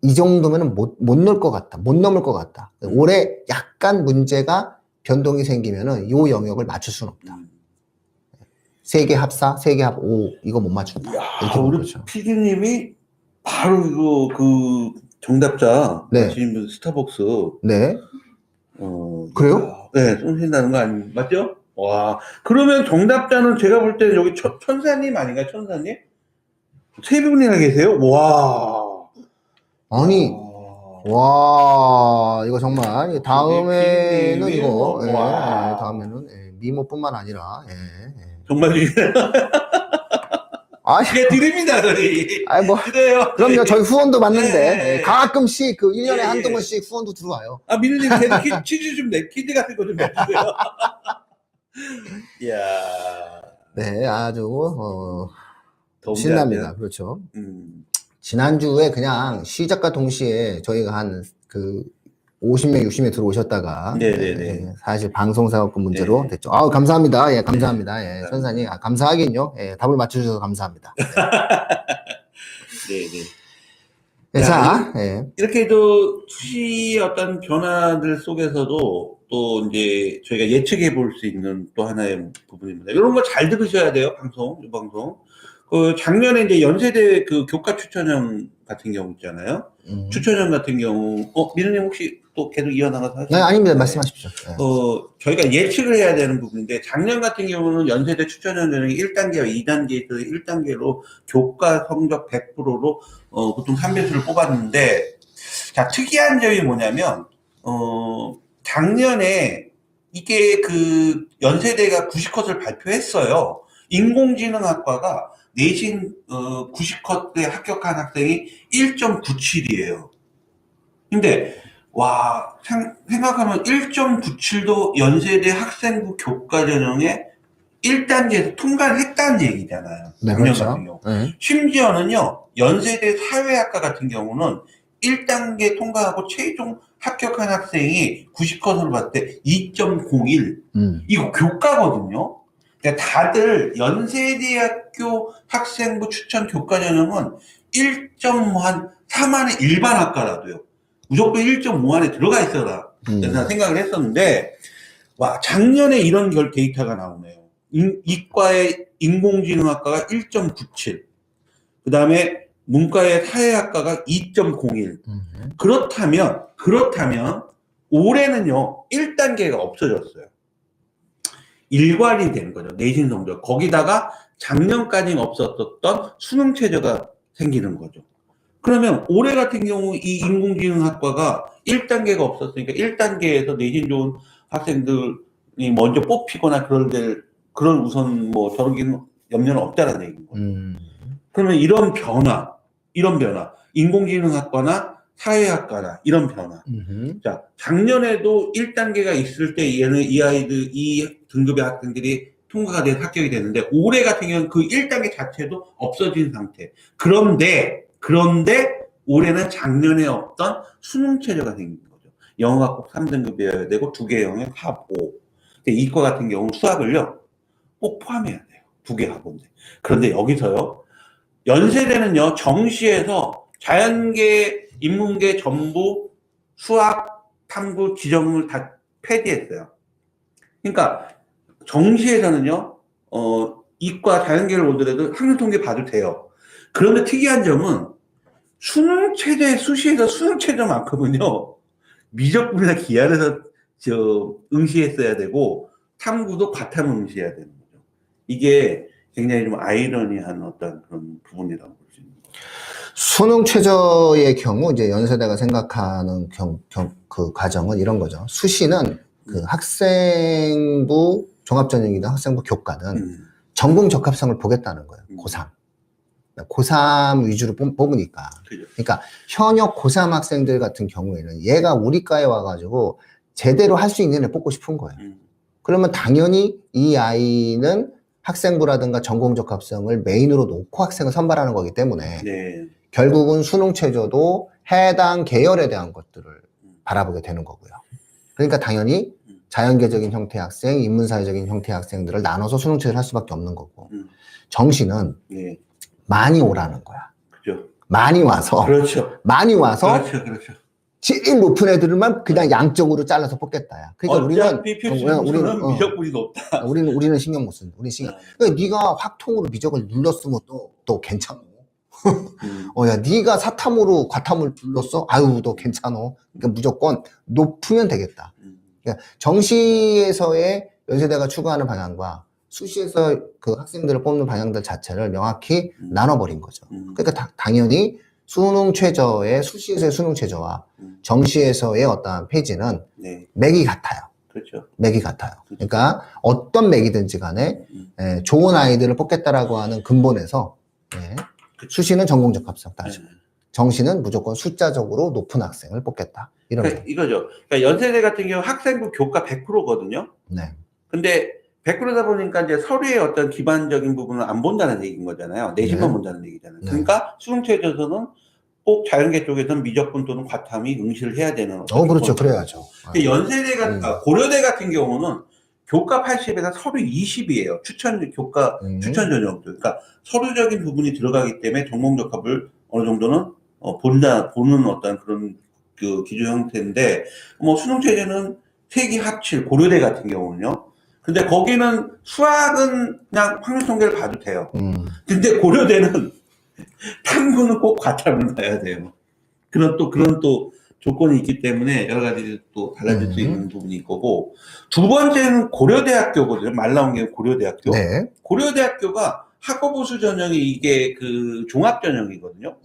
이 정도면은 못 넣을 것 같다. 못 넘을 것 같다. 올해 약간 문제가 변동이 생기면은 요 영역을 맞출 수는 없다. 세개 합4, 세개 합5 이거 못 맞춘다. 이렇게 보는 우리 거죠. PD님이 바로 이거 그 정답자 네. 맞히신 분 스타벅스 네. 그래요? 네, 쏘신다는 거 맞죠? 와, 그러면 정답자는 제가 볼 때는 여기 천사님 아닌가요? 천사님? 세 분이나 계세요? 와. 아니, 와, 이거 정말 다음에는 PD님이 이거 예, 와. 다음에는 미모뿐만 아니라 정말 아니, 예, 드립니다, 저희. 아니 뭐 그래요. 그럼요. 저희 후원도 받는데 네. 가끔씩 그 1년에 예, 한두 예. 번씩 후원도 들어와요. 민우님 계속 퀴즈 좀 퀴즈 같은 거 좀 내주세요. 이야. 네, 아주 신납니다. 그렇죠. 지난주에 그냥 시작과 동시에 저희가 한 그 50명, 60명 들어오셨다가 네네네. 사실 방송사업권 문제로 네. 됐죠. 아우, 감사합니다. 예, 감사합니다. 예, 천사님. 감사하긴요. 예, 답을 맞춰주셔서 감사합니다. 네네. 네, 자, 예. 이렇게 또 수시의 어떤 변화들 속에서도 또 이제 저희가 예측해 볼 수 있는 또 하나의 부분입니다. 이런 거 잘 들으셔야 돼요, 이 방송. 그 작년에 이제 연세대 그 교과 추천형 같은 경우 있잖아요. 추천형 같은 경우, 민우님 혹시 또 계속 이어나가서 하시죠? 네, 아닙니다. 말씀하십시오. 네. 저희가 예측을 해야 되는 부분인데, 작년 같은 경우는 연세대 추천형 전형이 1단계와 2단계에서 1단계로 교과 성적 100%로, 보통 3배수를 뽑았는데, 자, 특이한 점이 뭐냐면, 작년에 이게 그 연세대가 90컷을 발표했어요. 인공지능학과가 내신 90컷에 합격한 학생이 1.97이에요. 근데 와 생각하면 1.97도 연세대 학생부 교과 전형에 1단계에서 통과를 했다는 얘기잖아요. 네, 작년 그렇죠. 같은 경우. 네. 심지어는요 연세대 사회학과 같은 경우는 1단계 통과하고 최종 합격한 학생이 90컷으로 봤을 때 2.01. 이거 교과거든요. 그러니까 다들 연세대학교 학생부 추천 교과 전형은 1.3 안에 일반 학과라도요. 무조건 1.5 안에 들어가 있어라. 그래서 생각을 했었는데, 와, 작년에 이런 데이터가 나오네요. 이과의 인공지능학과가 1.97, 그 다음에 문과의 사회학과가 2.01. 그렇다면 올해는요 1단계가 없어졌어요. 일괄이 된 거죠. 내신 성적. 거기다가 작년까지는 없었던 수능 체제가 생기는 거죠. 그러면 올해 같은 경우 이 인공지능학과가 1단계가 없었으니까 1단계에서 내신 좋은 학생들이 먼저 뽑히거나 그런 우선 뭐 저런 염려는 없다는 얘기인 거예요. 그러면 이런 변화, 인공지능학과나 사회학과나 이런 변화. 자, 작년에도 1단계가 있을 때 얘는 이 등급의 학생들이 통과가 돼서 합격이 됐는데 올해 같은 경우는 그 1단계 자체도 없어진 상태. 그런데 올해는 작년에 없던 수능 체제가 생긴 거죠. 영어가 꼭 3등급이어야 되고 2개 영역 합 5. 이과 같은 경우는 수학을요 꼭 포함해야 돼요. 2개 합5인데. 그런데 여기서요 연세대는요 정시에서 자연계, 인문계 전부 수학, 탐구, 지정을 다 폐지했어요. 그러니까 정시에서는요 이과 자연계를 오더라도 학력 통계 봐도 돼요. 그런데 특이한 점은 수능 체제, 수시에서 수능 체제만큼은요 미적분이나 기하에서 응시했어야 되고 탐구도 과탐을 응시해야 되는 거죠. 이게 굉장히 좀 아이러니한 어떤 그런 부분이라고 볼 수 있는 거죠. 수능 최저의 경우 이제 연세대가 생각하는 그 과정은 이런 거죠. 수시는 그 학생부 종합전형이나 학생부 교과는 전공 적합성을 보겠다는 거예요. 고3. 고3 위주로 뽑으니까. 그죠. 그러니까 현역 고3 학생들 같은 경우에는 얘가 우리 과에 와가지고 제대로 할 수 있는 애 뽑고 싶은 거예요. 그러면 당연히 이 아이는 학생부라든가 전공 적합성을 메인으로 놓고 학생을 선발하는 거기 때문에 네. 결국은 수능 최저도 해당 계열에 대한 것들을 바라보게 되는 거고요. 그러니까 당연히 자연계적인 형태의 학생, 인문사회적인 형태의 학생들을 나눠서 수능 체제를 할 수밖에 없는 거고 정시는 네. 많이 오라는 거야. 그죠. 많이 와서 그렇죠. 그렇죠. 제일 높은 애들만 그냥 양쪽으로 잘라서 뽑겠다야. 그러니까 어차피 필수는 미적분이 높다. 우리는 신경 못 쓴다. 그러니까 네가 확통으로 미적을 눌렀으면 또 괜찮아. 야, 네가 사탐으로 과탐을 눌렀어? 아유, 너 괜찮아. 그러니까 무조건 높으면 되겠다. 그러니까 정시에서의 연세대가 추구하는 방향과 수시에서 그 학생들을 뽑는 방향들 자체를 명확히 나눠버린 거죠. 그러니까 당연히 수능 최저의 수시에서의 수능 최저와 정시에서의 어떠한 폐지는 네. 맥이 같아요. 그렇죠. 맥이 같아요. 그러니까 어떤 맥이든지 간에 좋은 아이들을 뽑겠다라고 하는 근본에서 수시는 전공 적합성 따지고 정시는 무조건 숫자적으로 높은 학생을 뽑겠다. 그러니까 이거죠. 그러니까 연세대 같은 경우 학생부 교과 100%거든요. 네. 근데 100%다 보니까 이제 서류의 어떤 기반적인 부분을 안 본다는 얘기인 거잖아요. 내신만 본다는 얘기잖아요. 그러니까 수능 체제에서는 꼭 자연계 쪽에서는 미적분 또는 과탐이 응시를 해야 되는. 그렇죠. 그래야죠. 연세대 고려대 같은 경우는 교과 80에서 서류 20이에요. 교과 추천 전형도. 그러니까 서류적인 부분이 들어가기 때문에 전공 적합을 어느 정도는 보는 어떤 그런 그 기준 형태인데, 뭐 수능 체제는 세기 합칠 고려대 같은 경우는요. 근데 거기는 수학은 그냥 확률 통계를 봐도 돼요. 근데 고려대는 탐구는 꼭 과탐을 봐야 돼요. 그런 또 조건이 있기 때문에 여러 가지 또 달라질 수 있는 부분이 있고, 두 번째는 고려대학교거든요. 말 나온 게 고려대학교. 네. 고려대학교가 학업우수 전형이 이게 그 종합 전형이거든요.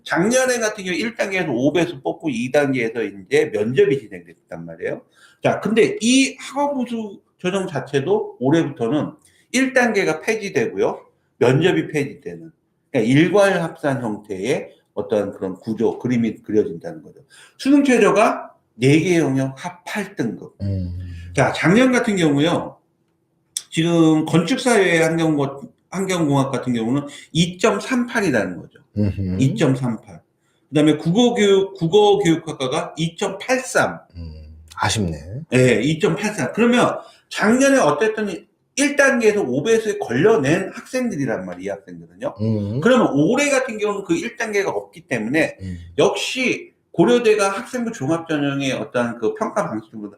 작년에 같은 경우 1단계에서 5배수 뽑고 2단계에서 이제 면접이 진행됐단 말이에요. 자, 근데 이 학업우수 전형 자체도 올해부터는 1단계가 폐지되고요. 면접이 폐지되는. 그러니까 일괄 합산 형태의 어떤 그런 구조, 그림이 그려진다는 거죠. 수능 최저가 4개 영역 합 8등급. 자, 작년 같은 경우요. 지금 건축사회 환경공학 같은 경우는 2.38이라는 거죠. 2.38. 그 다음에 국어교육학과가 2.83. 아쉽네. 네, 2.83. 그러면 작년에 어쨌든 1단계에서 5배수에 걸려낸 학생들이란 말이에요, 이 학생들은요. 그러면 올해 같은 경우는 그 1단계가 없기 때문에 역시 고려대가 학생부 종합전형의 어떤 그 평가 방식보다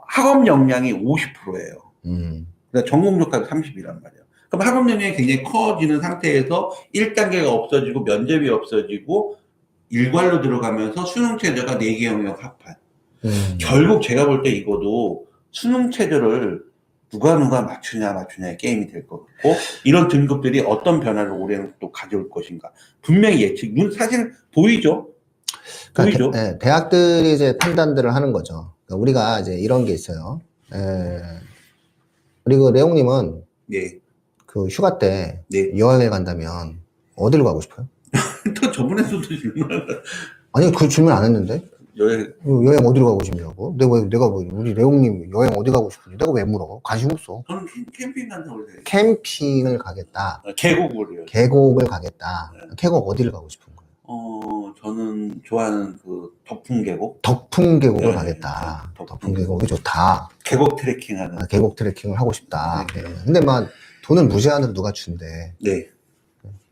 학업 역량이 50%예요. 그러니까 전공 조건이 30이란 말이에요. 그럼 학업 역량이 굉장히 커지는 상태에서 1단계가 없어지고 면접이 없어지고 일괄로 들어가면서 수능 체제가 4개 영역 합판. 결국 제가 볼 때 이거도 수능 체제를 누가 맞추냐의 게임이 될 것 같고, 이런 등급들이 어떤 변화를 올해는 또 가져올 것인가. 분명히 사실 보이죠? 그러니까 보이죠? 대학들이 이제 판단들을 하는 거죠. 그러니까 우리가 이제 이런 게 있어요. 그리고 레옹님은 네. 그 휴가 때 네. 여행을 간다면 어디로 가고 싶어요? 또 저번에도 질문을. 아니, 그 질문 안 했는데? 여행. 여행 어디로 가고 싶냐고? 내가 우리 레옹님 여행 어디 가고 싶은지 내가 왜 물어? 관심 없어. 저는 캠핑 간다고 그래요. 캠핑을 가겠다. 계곡을요. 계곡을 가겠다. 계곡 어디를 가고 싶은 거예요? 저는 좋아하는 그 덕풍 계곡. 덕풍 계곡을 네, 가겠다. 덕풍 덕풍 계곡이 좋다. 계곡 트레킹하는. 계곡 트레킹을 하고 싶다. 네. 근데 막 돈을 무제한으로 누가 준대. 네.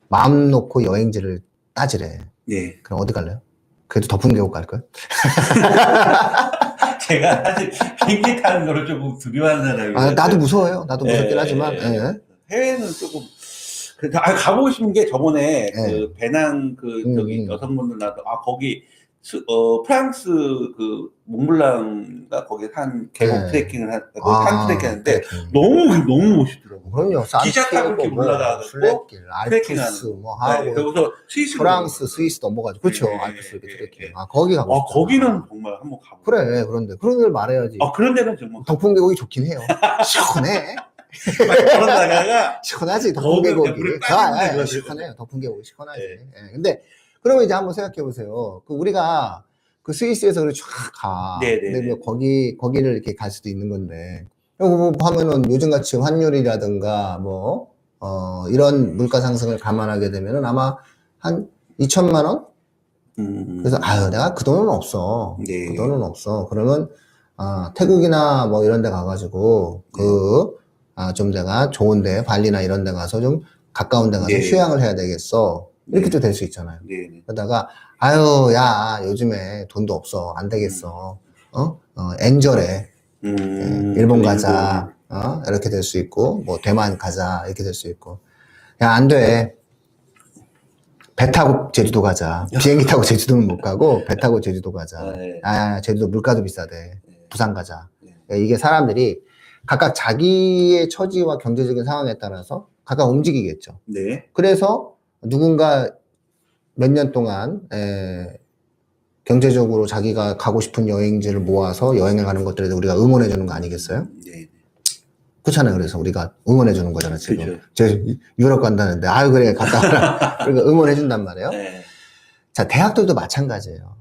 마음 놓고 여행지를 따지래. 네. 그럼 어디 갈래요? 그래도 덕풍 계곡 갈걸? 제가 사실 비행기 타는 거를 조금 두려워하는 사람이에요. 나도 무서워요. 나도 무섭긴 하지만. 해외는 조금 가보고 싶은 게 저번에 그 배낭 저기 여성분들 나도 거기 프랑스 그 몽블랑가 거기 한 계곡 트레킹을 산 트레킹하는데 너무 멋있더라고. 그럼요. 기차 타고 이렇게 올라가고 순례길, 알프스 뭐 하고. 그래서 프랑스, 스위스 넘어가지고. 그렇죠. 알프스 이렇게 트레킹. 거기 가고 싶다. 거기는 정말 한번 가보고. 그래. 그런데 그런 데를 말해야지. 그런 데는 정말 덕풍 계곡이 좋긴 해요. 시원해. 걸어다가가 시원하지. 덕풍 계곡이. 시원해요. 덕풍 계곡이 시원하지. 근데 그러면 이제 한번 생각해 보세요. 우리가 그 스위스에서 그렇게 쫙 가. 근데 뭐 거기를 이렇게 갈 수도 있는 건데. 뭐 하면은 요즘같이 환율이라든가 뭐, 이런 물가 상승을 감안하게 되면은 아마 한 2천만 원? 그래서, 내가 그 돈은 없어. 그 돈은 없어. 그러면, 태국이나 뭐 이런 데 가가지고, 좀 내가 좋은데, 발리나 이런 데 가서 좀 가까운 데 가서 휴양을 해야 되겠어. 이렇게 또 될 수 있잖아요. 그러다가, 야, 요즘에 돈도 없어. 안 되겠어. 엔저래. 일본 가자. 이렇게 될 수 있고, 뭐, 대만 가자. 이렇게 될 수 있고. 야, 안 돼. 배 타고 제주도 가자. 비행기 타고 제주도는 못 가고, 배 타고 제주도 가자. 제주도 물가도 비싸대. 부산 가자. 이게 사람들이 각각 자기의 처지와 경제적인 상황에 따라서 각각 움직이겠죠. 그래서 누군가 몇 년 동안 경제적으로 자기가 가고 싶은 여행지를 모아서 여행을 가는 것들에 우리가 응원해 주는 거 아니겠어요? 그렇잖아요. 그래서 우리가 응원해 주는 거잖아요. 지금 그렇죠. 제 유럽 간다는데 그래 갔다 와라. 그러니까 응원해 준단 말이에요. 자, 대학들도 마찬가지예요.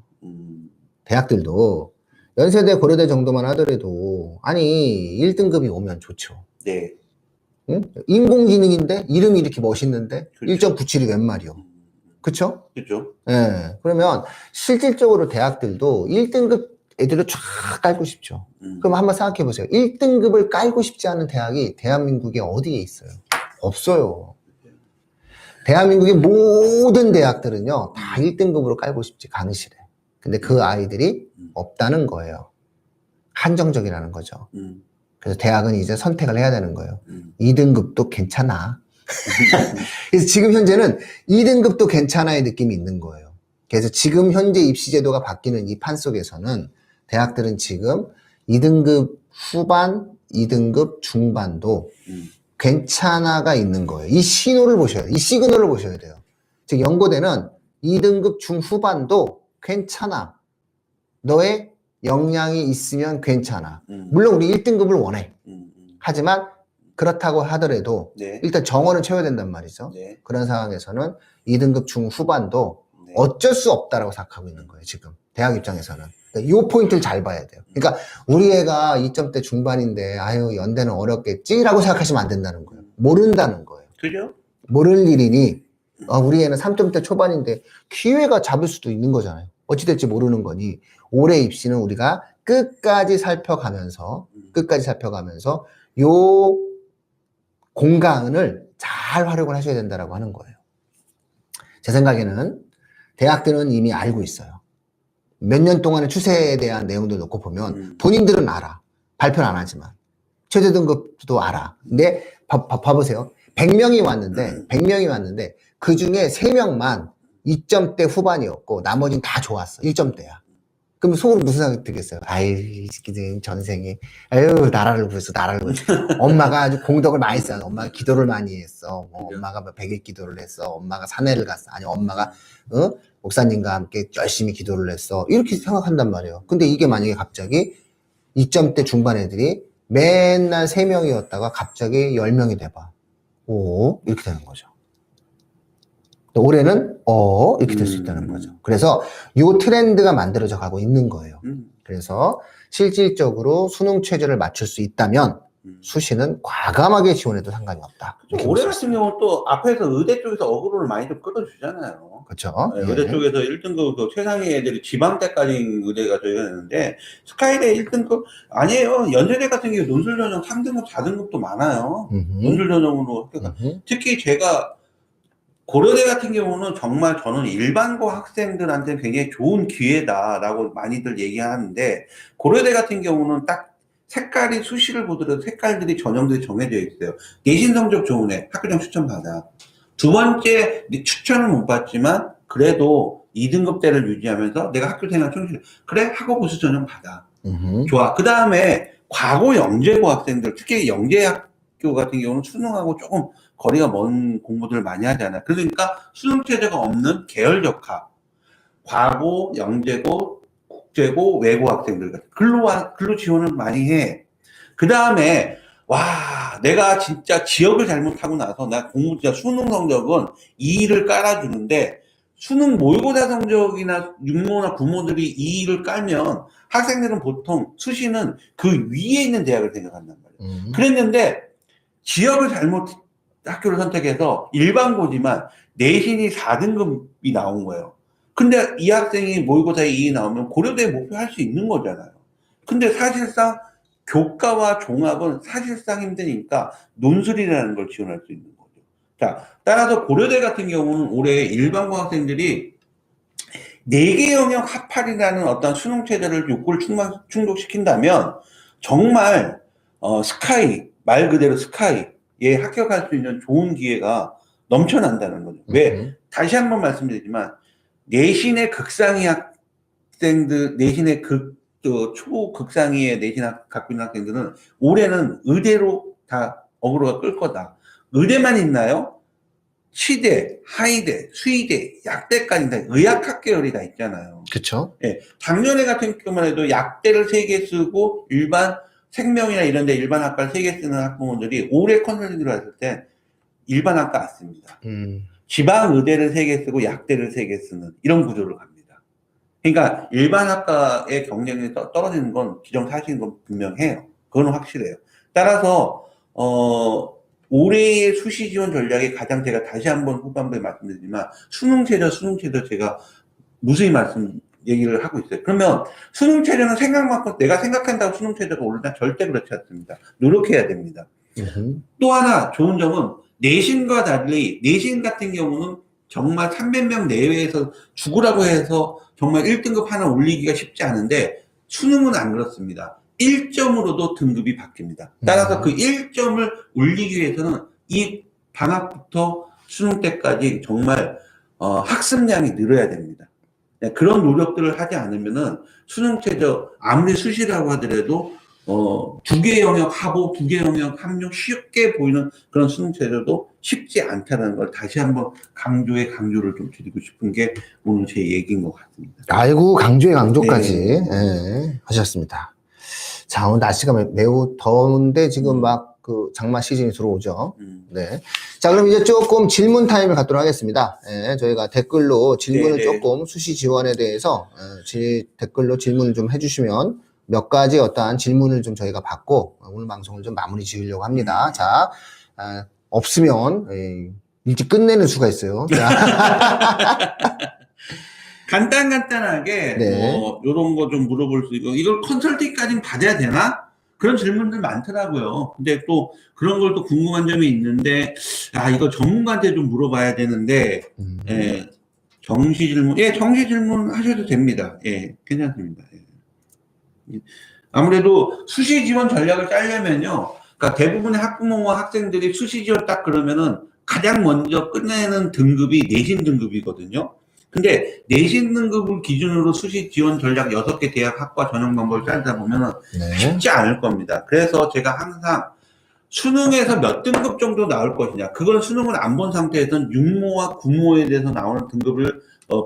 대학들도 연세대 고려대 정도만 하더라도 1등급이 오면 좋죠. 응? 인공지능인데 이름이 이렇게 멋있는데 1.97이 웬 말이요. 그쵸? 그죠. 그러면 실질적으로 대학들도 1등급 애들을 쫙 깔고 싶죠. 그럼 한번 생각해 보세요. 1등급을 깔고 싶지 않은 대학이 대한민국에 어디에 있어요? 없어요. 대한민국의 모든 대학들은요, 다 1등급으로 깔고 싶지, 강의실에. 근데 그 아이들이 없다는 거예요. 한정적이라는 거죠. 그래서 대학은 이제 선택을 해야 되는 거예요. 2등급도 괜찮아. 그래서 지금 현재는 2등급도 괜찮아의 느낌이 있는 거예요. 그래서 지금 현재 입시 제도가 바뀌는 이 판 속에서는 대학들은 지금 2등급 후반, 2등급 중반도 괜찮아가 있는 거예요. 이 신호를 보셔야 돼요. 이 시그널을 보셔야 돼요. 즉 연고대는 2등급 중후반도 괜찮아. 너의 역량이 있으면 괜찮아. 물론 우리 1등급을 원해. 하지만 그렇다고 하더라도 일단 정원은 채워야 된단 말이죠. 그런 상황에서는 2등급 중후반도 어쩔 수 없다라고 생각하고 있는 거예요. 지금 대학 입장에서는. 이 포인트를 잘 봐야 돼요. 그러니까 우리 애가 2점대 중반인데 연대는 어렵겠지라고 생각하시면 안 된다는 거예요. 모른다는 거예요. 그죠? 모를 일이니 우리 애는 3점대 초반인데 기회가 잡을 수도 있는 거잖아요. 어찌 될지 모르는 거니 올해 입시는 우리가 끝까지 살펴가면서 요 공간을 잘 활용을 하셔야 된다라고 하는 거예요. 제 생각에는 대학들은 이미 알고 있어요. 몇 년 동안의 추세에 대한 내용들 놓고 보면 본인들은 알아. 발표는 안 하지만. 최저 등급도 알아. 근데 봐보세요. 100명이 왔는데 그 중에 3명만 2점대 후반이었고 나머지는 다 좋았어. 1점대야. 그럼 속으로 무슨 생각이 들겠어요? 아이, 이 새끼들 전생에, 아유, 나라를 구했어. 엄마가 아주 공덕을 많이 했어. 엄마가 기도를 많이 했어. 뭐, 엄마가 100일 기도를 했어. 엄마가 산에를 갔어. 아니, 엄마가, 목사님과 함께 열심히 기도를 했어. 이렇게 생각한단 말이에요. 근데 이게 만약에 갑자기 2점대 중반 애들이 맨날 3명이었다가 갑자기 10명이 돼봐. 오, 이렇게 되는 거죠. 올해는 이렇게 될 수 있다는 거죠. 그래서 이 트렌드가 만들어져 가고 있는 거예요. 그래서 실질적으로 수능 최저를 맞출 수 있다면 수시는 과감하게 지원해도 상관이 없다. 올해 같은 경우는 또 앞에서 의대 쪽에서 어그로를 많이 좀 끌어주잖아요. 그렇죠. 네, 의대 쪽에서 1등급 최상위 애들이 지방대까지 의대가 저희가 있는데 스카이대 1등급 아니에요. 연세대 같은 경우 논술 전형 3등급 4등급도 많아요. 논술 전형으로 특히 제가 고려대 같은 경우는 정말 저는 일반고 학생들한테 굉장히 좋은 기회다라고 많이들 얘기하는데 고려대 같은 경우는 딱 색깔이 수시를 보더라도 색깔들이 전형들이 정해져 있어요. 내신 성적 좋은 애 학교장 추천받아. 두 번째 추천은 못 받지만 그래도 2등급대를 유지하면서 내가 학교 생활 충실 그래 하고 보수 전형 받아. 좋아. 그 다음에 과거 영재고 학생들 특히 영재학교 같은 경우는 수능하고 조금 거리가 먼 공부들을 많이 하잖아요. 그러니까 수능 체제가 없는 계열적합, 과고, 영재고, 국제고, 외고 학생들 같은 글로 지원을 많이 해. 그 다음에 와 내가 진짜 지역을 잘못하고 나서 나 공부 진짜 수능 성적은 2를 깔아주는데 수능 모의고사 성적이나 육모나 부모들이 2를 깔면 학생들은 보통 수시는 그 위에 있는 대학을 생각한단 말이에요. 그랬는데 지역을 잘못 학교를 선택해서 일반고지만 내신이 4등급이 나온 거예요. 근데 이 학생이 모의고사에 2이 나오면 고려대에 목표할 수 있는 거잖아요. 근데 사실상 교과와 종합은 사실상 힘드니까 논술이라는 걸 지원할 수 있는 거죠. 자, 따라서 고려대 같은 경우는 올해 일반고 학생들이 4개 영역 합할이라는 어떤 수능 체제를 욕구를 충족시킨다면 정말 스카이 말 그대로 스카이에 합격할 수 있는 좋은 기회가 넘쳐난다는 거죠. 왜? 다시 한번 말씀드리지만 내신의 극상위 학생들 내신의 초극상위의 내신 갖고 있는 학생들은 올해는 의대로 다 어그로가 끌 거다. 의대만 있나요? 치대, 하이대, 수의대, 약대까지 다 의학학 계열이 다 있잖아요. 그렇죠. 예, 작년에 같은 경우만 해도 약대를 3개 쓰고 일반 생명이나 이런 데 일반 학과를 3개 쓰는 학부모들이 올해 컨설팅으로 했을 때 일반 학과 안 씁니다. 지방 의대를 3개 쓰고 약대를 3개 쓰는 이런 구조를 갑니다. 그러니까 일반 학과의 경쟁력이 떨어지는 건 기정사실인 건 분명해요. 그건 확실해요. 따라서 올해의 수시 지원 전략이 가장 제가 다시 한번 후반부에 말씀드리지만 수능 최저 제가 무수히 얘기를 하고 있어요. 그러면 수능 최저는 생각만큼 내가 생각한다고 수능 최저가 오른다 절대 그렇지 않습니다. 노력해야 됩니다. 또 하나 좋은 점은 내신과 달리 내신 같은 경우는 정말 300명 내외에서 죽으라고 해서 정말 1등급 하나 올리기가 쉽지 않은데 수능은 안 그렇습니다. 1점으로도 등급이 바뀝니다. 따라서 그 1점을 올리기 위해서는 이 방학부터 수능 때까지 정말 학습량이 늘어야 됩니다. 그런 노력들을 하지 않으면은 수능 최저 아무리 수시라고 하더라도 2개 영역 하고 2개 영역 합격 쉽게 보이는 그런 수능 최저도 쉽지 않다는 걸 다시 한번 강조를 좀 드리고 싶은 게 오늘 제 얘기인 것 같습니다. 아이고 강조에 강조까지 하셨습니다. 자, 오늘 날씨가 매우 더운데 지금 막 그 장마 시즌이 들어오죠. 네. 자, 그럼 이제 조금 질문 타임을 갖도록 하겠습니다. 저희가 댓글로 질문을 조금 수시 지원에 대해서 댓글로 질문을 좀 해주시면 몇 가지 어떠한 질문을 좀 저희가 받고 오늘 방송을 좀 마무리 지으려고 합니다. 자, 없으면 일찍 끝내는 수가 있어요. 간단하게 요런 거 좀 물어볼 수 있고 이걸 컨설팅까지는 받아야 되나? 그런 질문들 많더라고요. 근데 또 그런 걸 또 궁금한 점이 있는데 이거 전문가한테 좀 물어봐야 되는데 정시 질문, 예, 정시 질문 하셔도 됩니다. 예, 괜찮습니다. 예. 아무래도 수시 지원 전략을 짜려면요. 그러니까 대부분의 학부모와 학생들이 수시 지원 딱 그러면은 가장 먼저 끝내는 등급이 내신 등급이거든요. 근데 내신 등급을 기준으로 수시 지원 전략 6개 대학 학과 전형 방법을 짜다 보면은 네. 쉽지 않을 겁니다. 그래서 제가 항상 수능에서 몇 등급 정도 나올 것이냐. 그건 수능을 안 본 상태에서는 육모와 구모에 대해서 나오는 등급을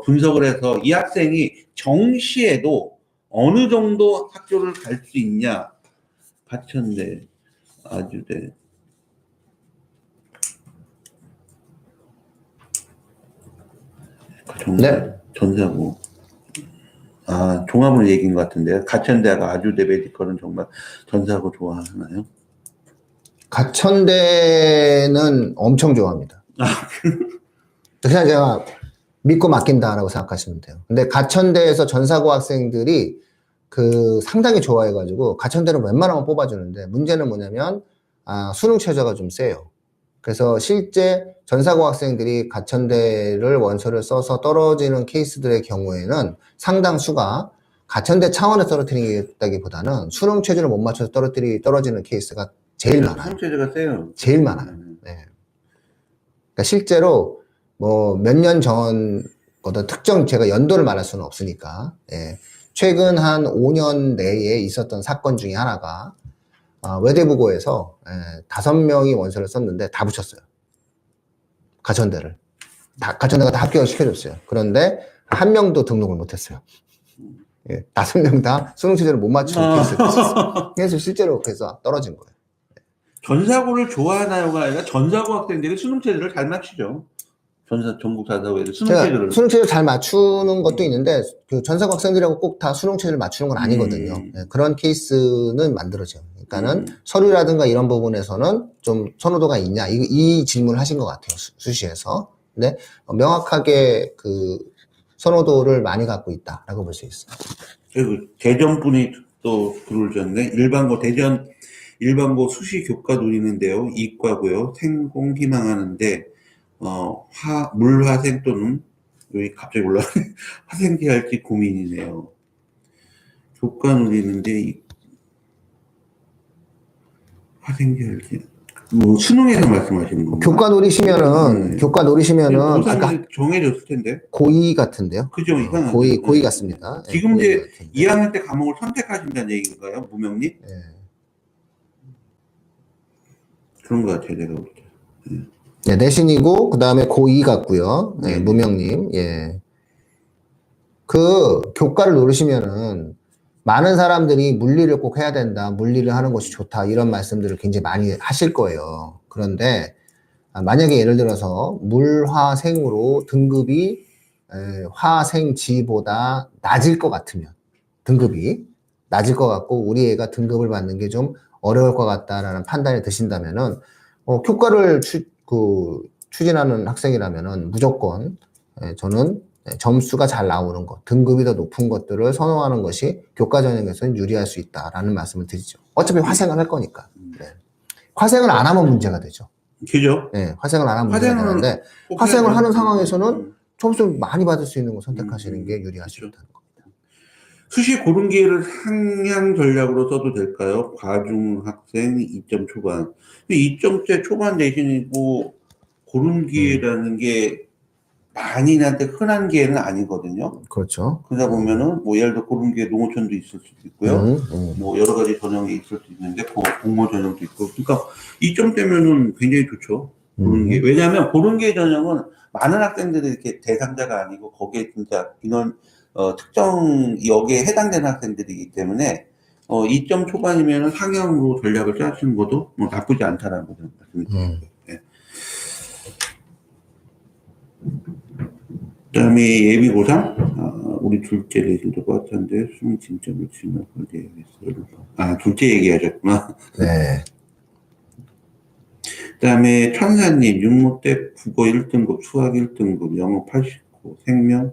분석을 해서 이 학생이 정시에도 어느 정도 학교를 갈 수 있냐. 가천대, 아주대. 네. 전사고. 아, 종합을 얘기인 것 같은데요. 가천대가 아주대 메디컬은 정말 전사고 좋아하나요? 가천대는 엄청 좋아합니다. 그냥 제가 믿고 맡긴다라고 생각하시면 돼요. 근데 가천대에서 전사고 학생들이 상당히 좋아해가지고 가천대는 웬만하면 뽑아주는데 문제는 뭐냐면 수능 최저가 좀 세요. 그래서 실제 전사고 학생들이 가천대를 원서를 써서 떨어지는 케이스들의 경우에는 상당수가 가천대 차원에서 떨어뜨리기보다는 수능 최저를 못 맞춰서 떨어지는 케이스가 제일 많아요. 수능 최저가 세요. 제일 많아요. 네. 그러니까 실제로 뭐 몇 년 전 어떤 특정 제가 연도를 말할 수는 없으니까 최근 한 5년 내에 있었던 사건 중에 하나가 외대부고에서 5명이 원서를 썼는데 다 붙였어요. 가천대를. 가천대가 다 합격을 시켜줬어요. 그런데 한 명도 등록을 못했어요. 5명 다 수능 최저를 못 맞추는 케이스가 있었어요. 그래서 실제로 그래서 떨어진 거예요. 전사고를 좋아하나요가 아니라 전사고 학생들이 수능 체제를 잘 맞추죠. 전국 전사고에서 수능 체제를. 수능 체제를 잘 맞추는 것도 있는데 그 전사고 학생들하고 꼭 다 수능 체제를 맞추는 건 아니거든요. 그런 케이스는 만들어져요. 그러니까는 서류라든가 이런 부분에서는 좀 선호도가 있냐 이 질문을 하신 것 같아요. 수시에서. 근데 명확하게 그 선호도를 많이 갖고 있다라고 볼 수 있어요. 그리고 대전분이 또 글을 줬네. 일반고 수시 교과 노리는데요. 이과고요. 생공 희망하는데 물화생 또는 여기 갑자기 올라가네. 화생지 할지 고민이네요. 교과 노리는데 화생지 할지 뭐 수능에서 말씀하시는 건가요? 교과 노리시면은 아까 정해졌을 텐데. 고2 같은데요? 그죠, 이상하죠. 고2 같습니다. 지금 이제 2학년 때 과목을 선택하신다는 얘기인가요, 무명님? 네. 그런 것 같아요, 내가 볼 때. 네, 내신이고, 그 다음에 고2 같고요. 네, 무명님, 예. 그 교과를 노리시면은 많은 사람들이 물리를 꼭 해야 된다, 물리를 하는 것이 좋다, 이런 말씀들을 굉장히 많이 하실 거예요. 그런데 만약에 예를 들어서 물화생으로 등급이 화생지보다 낮을 것 같으면, 등급이 낮을 것 같고 우리 애가 등급을 받는 게 좀 어려울 것 같다라는 판단이 드신다면은 교과를 추진하는 학생이라면은 무조건 저는 점수가 잘 나오는 것, 등급이 더 높은 것들을 선호하는 것이 교과 전형에서는 유리할 수 있다라는 말씀을 드리죠. 어차피 화생을 할 거니까. 네. 화생을 안 하면 문제가 되죠. 그죠? 네, 화생을 안 하면 문제가 되는데 화생을 하는 상황에서는 점수를 많이 받을 수 있는 거 선택하시는 게 유리할 수 있다는 겁니다. 수시 고른 기회를 상향 전략으로 써도 될까요? 과중 학생 2점 초반. 2점대 초반 내신이고 고른 기회라는 게 만인한테 흔한 기회는 아니거든요. 그렇죠. 그러다 보면은 뭐 예를 들어 고른 기회 농어촌도 있을 수도 있고요. 뭐 여러 가지 전형이 있을 수 있는데 공모 전형도 있고. 그러니까 2점대면은 굉장히 좋죠. 고른 기회. 왜냐하면 고른 기회 전형은 많은 학생들이 이렇게 대상자가 아니고 거기에 진짜 인원 특정 여기에 해당되는 학생들이기 때문에 2점 초반이면 상향으로 전략을 짜시는 것도 뭐 나쁘지 않다라고 말씀드립니다. 네. 그다음에 예비고사 우리 둘째 내신도 같은데 수능 진점을 치면 되겠어요. 둘째 얘기하셨구나. 네. 그다음에 천사님 육모 때 국어 1등급, 수학 1등급, 영어 89, 생명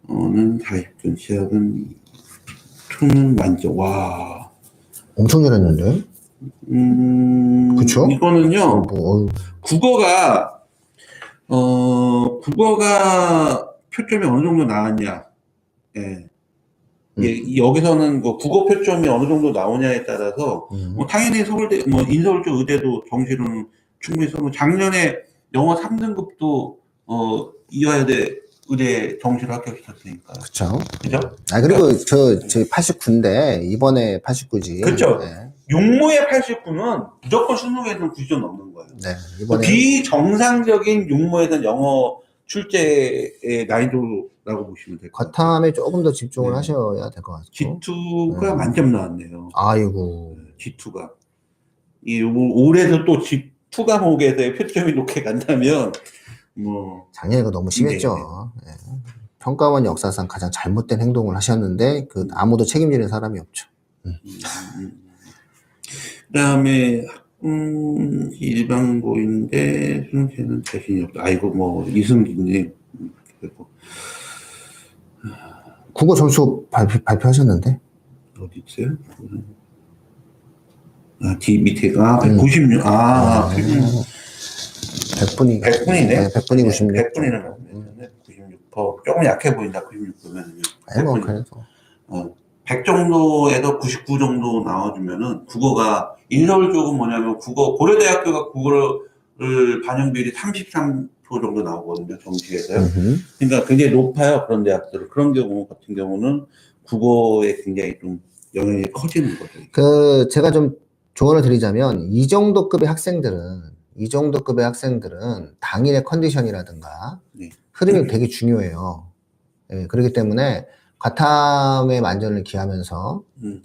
는 40점, 시합은 투는 만점. 와. 엄청 잘했는데? 그쵸? 이거는요, 국어가 표점이 어느 정도 나왔냐. 예. 여기서는 뭐 국어 표점이 어느 정도 나오냐에 따라서 뭐 당연히 서울대, 뭐 인서울쪽 의대도 정시로는 충분히 써고 작년에 영어 3등급도 이화여대 의대 정시로 합격시켰으니까. 그쵸. 그죠? 아, 그리고 저 89인데, 이번에 89지. 그쵸. 네. 육모의 89는 무조건 수능에서는 90점 넘는 거예요. 네. 이번에. 비정상적인 육모에서는 영어 출제의 난이도라고 보시면 될 것 같아요. 과탐에 조금 더 집중을 네. 하셔야 될 것 같고. G2가 만점 나왔네요. 아이고. G2가. 올해도 또 G2 과목에서의 표점이 높게 간다면, 뭐. 작년에 이거 너무 심했죠. 네. 평가원 역사상 가장 잘못된 행동을 하셨는데, 아무도 책임지는 사람이 없죠. 그 다음에, 일반고인데, 수능체는 자신이 없다. 아이고, 뭐, 이승기님. 국어 점수 발표하셨는데? 어디 있어요? 밑에, 196. 100분이. 100분이네? 네, 100분이 96. 100분이라고. 96%. 조금 약해 보인다, 96%면. 아니, 뭐, 그래도. 100 정도에서 99 정도 나와주면은, 국어가, 인서울 쪽은 뭐냐면, 고려대학교가 국어를 반영 비율이 33% 정도 나오거든요, 정시에서요. 그러니까 굉장히 높아요, 그런 대학들은. 그런 경우 같은 경우는 국어에 굉장히 좀 영향이 커지는 거죠. 제가 좀 조언을 드리자면, 이 정도 급의 학생들은 당일의 컨디션이라든가, 네. 흐름이 되게 중요해요. 예, 그렇기 때문에, 과탐의 만전을 기하면서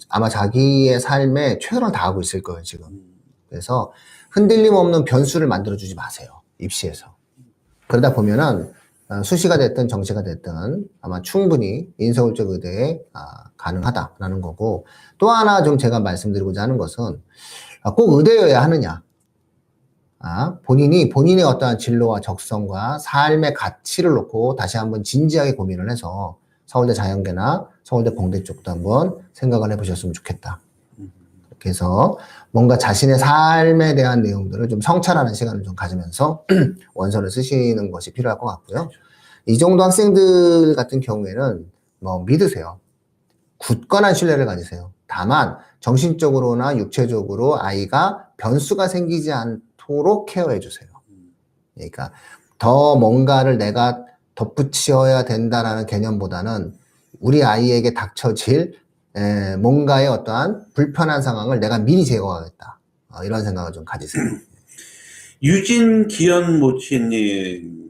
아마 자기의 삶에 최선을 다하고 있을 거예요, 지금. 그래서 흔들림 없는 변수를 만들어주지 마세요, 입시에서. 그러다 보면은 수시가 됐든 정시가 됐든 아마 충분히 인서울쪽 의대에 가능하다라는 거고, 또 하나 좀 제가 말씀드리고자 하는 것은 꼭 의대여야 하느냐. 본인의 어떠한 진로와 적성과 삶의 가치를 놓고 다시 한번 진지하게 고민을 해서 서울대 자연계나 서울대 공대 쪽도 한번 생각을 해보셨으면 좋겠다. 그렇게 해서 뭔가 자신의 삶에 대한 내용들을 좀 성찰하는 시간을 좀 가지면서 원서를 쓰시는 것이 필요할 것 같고요. 이 정도 학생들 같은 경우에는 뭐 믿으세요. 굳건한 신뢰를 가지세요. 다만 정신적으로나 육체적으로 아이가 변수가 생기지 않도록 케어해 주세요. 그러니까 더 뭔가를 내가 덧붙여야 된다라는 개념보다는 우리 아이에게 닥쳐질 뭔가의 어떠한 불편한 상황을 내가 미리 제거하겠다. 이런 생각을 좀 가지세요. 유진 기현 모치님,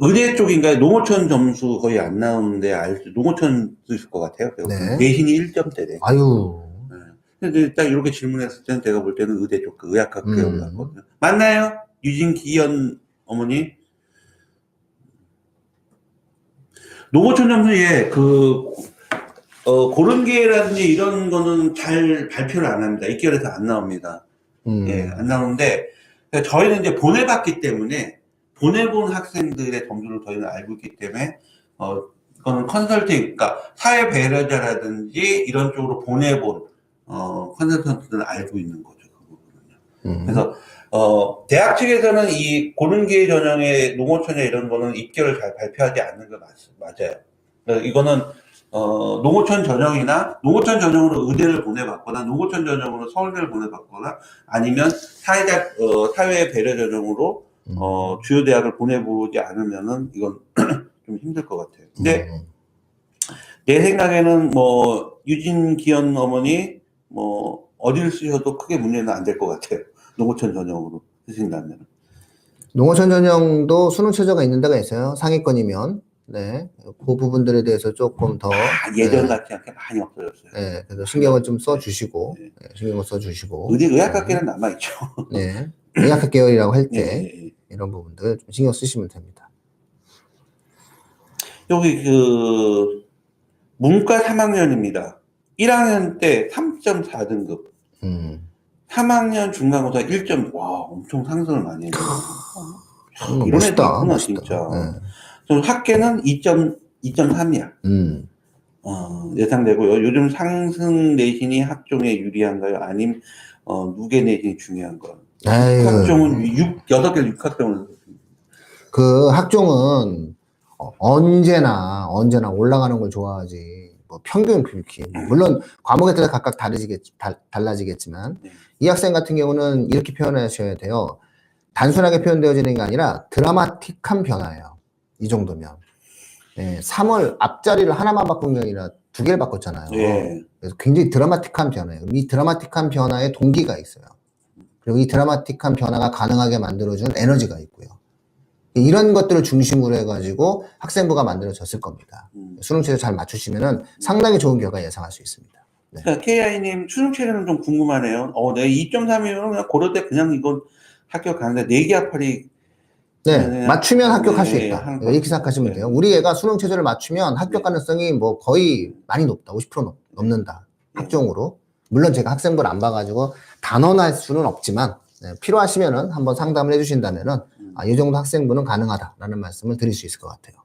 의대 쪽인가요? 농어촌 점수 거의 안 나오는데, 농어촌 쓰실 것 같아요. 네. 내신이 1점대래. 아유. 네. 근데 딱 이렇게 질문했을 때는 제가 볼 때는 의대 쪽, 의학학교에 올랐거든요. 맞나요? 유진 기현 어머니? 농어촌 점수에 고른계라든지 이런 거는 잘 발표를 안 합니다. 입결에서 안 나옵니다. 예, 안 나오는데, 저희는 이제 보내봤기 때문에, 보내본 학생들의 점수를 저희는 알고 있기 때문에, 이거는 컨설팅, 그러니까 사회 배려자라든지 이런 쪽으로 보내본, 컨설턴트들은 알고 있는 거죠. 그 부분은요. 그래서, 대학 측에서는 이 고른계 전형의 농어촌이나 이런 거는 입결을 잘 발표하지 않는 거 맞아요. 그러니까 이거는, 농어촌 전형이나 농어촌 전형으로 의대를 보내봤거나 농어촌 전형으로 서울대를 보내봤거나 아니면 사회 배려 전형으로 주요 대학을 보내보지 않으면은 이건 좀 힘들 것 같아요. 근데 내 생각에는 뭐 유진 기현 어머니 뭐 어디를 쓰셔도 크게 문제는 안 될 것 같아요. 농어촌 전형으로 쓰신다면. 농어촌 전형도 수능 최저가 있는 데가 있어요. 상위권이면. 네. 그 부분들에 대해서 조금 더. 예전 같지 않게 많이 없어졌어요. 네. 그래서 신경을 좀 써주시고. 네. 신경을 써주시고. 의학학계는 남아있죠. 네. 의학학 계열이라고 할 때. 이런 부분들 좀 신경 쓰시면 됩니다. 여기 문과 3학년입니다. 1학년 때 3.4등급. 3학년 중간고사 1점, 와, 엄청 상승을 많이 했네요. 이런 애도 있구나, 진짜. 네. 학계는 2.3이야. 예상되고요. 요즘 상승 내신이 학종에 유리한가요? 아님, 누계 내신이 중요한가요? 학종은 6학종을 그 학종은 언제나 올라가는 걸 좋아하지. 뭐 평균 긁기. 물론 과목에 따라 각각 달라지겠지만 네. 이 학생 같은 경우는 이렇게 표현하셔야 돼요. 단순하게 표현되어지는 게 아니라 드라마틱한 변화예요. 이 정도면. 네, 3월 앞자리를 하나만 바꾼 게 아니라 2개를 바꿨잖아요. 예. 그래서 굉장히 드라마틱한 변화예요. 이 드라마틱한 변화에 동기가 있어요. 그리고 이 드라마틱한 변화가 가능하게 만들어주는 에너지가 있고요. 이런 것들을 중심으로 해가지고 학생부가 만들어졌을 겁니다. 수능체제 잘 맞추시면은 상당히 좋은 결과 예상할 수 있습니다. 네. 자, KI님 수능체제는 좀 궁금하네요. 내가 2.3이면 그냥 고를 때 그냥 이건 합격하는데 4개 합할이 네, 맞추면 합격할 수 네, 있다. 이렇게 생각하시면 네. 돼요. 우리 애가 수능체제를 맞추면 합격 네. 가능성이 뭐 거의 많이 높다. 50% 넘는다. 네. 학종으로. 물론 제가 학생부를 안 봐가지고 단언할 수는 없지만 필요하시면은 한번 상담을 해주신다면은 이 정도 학생부는 가능하다라는 말씀을 드릴 수 있을 것 같아요.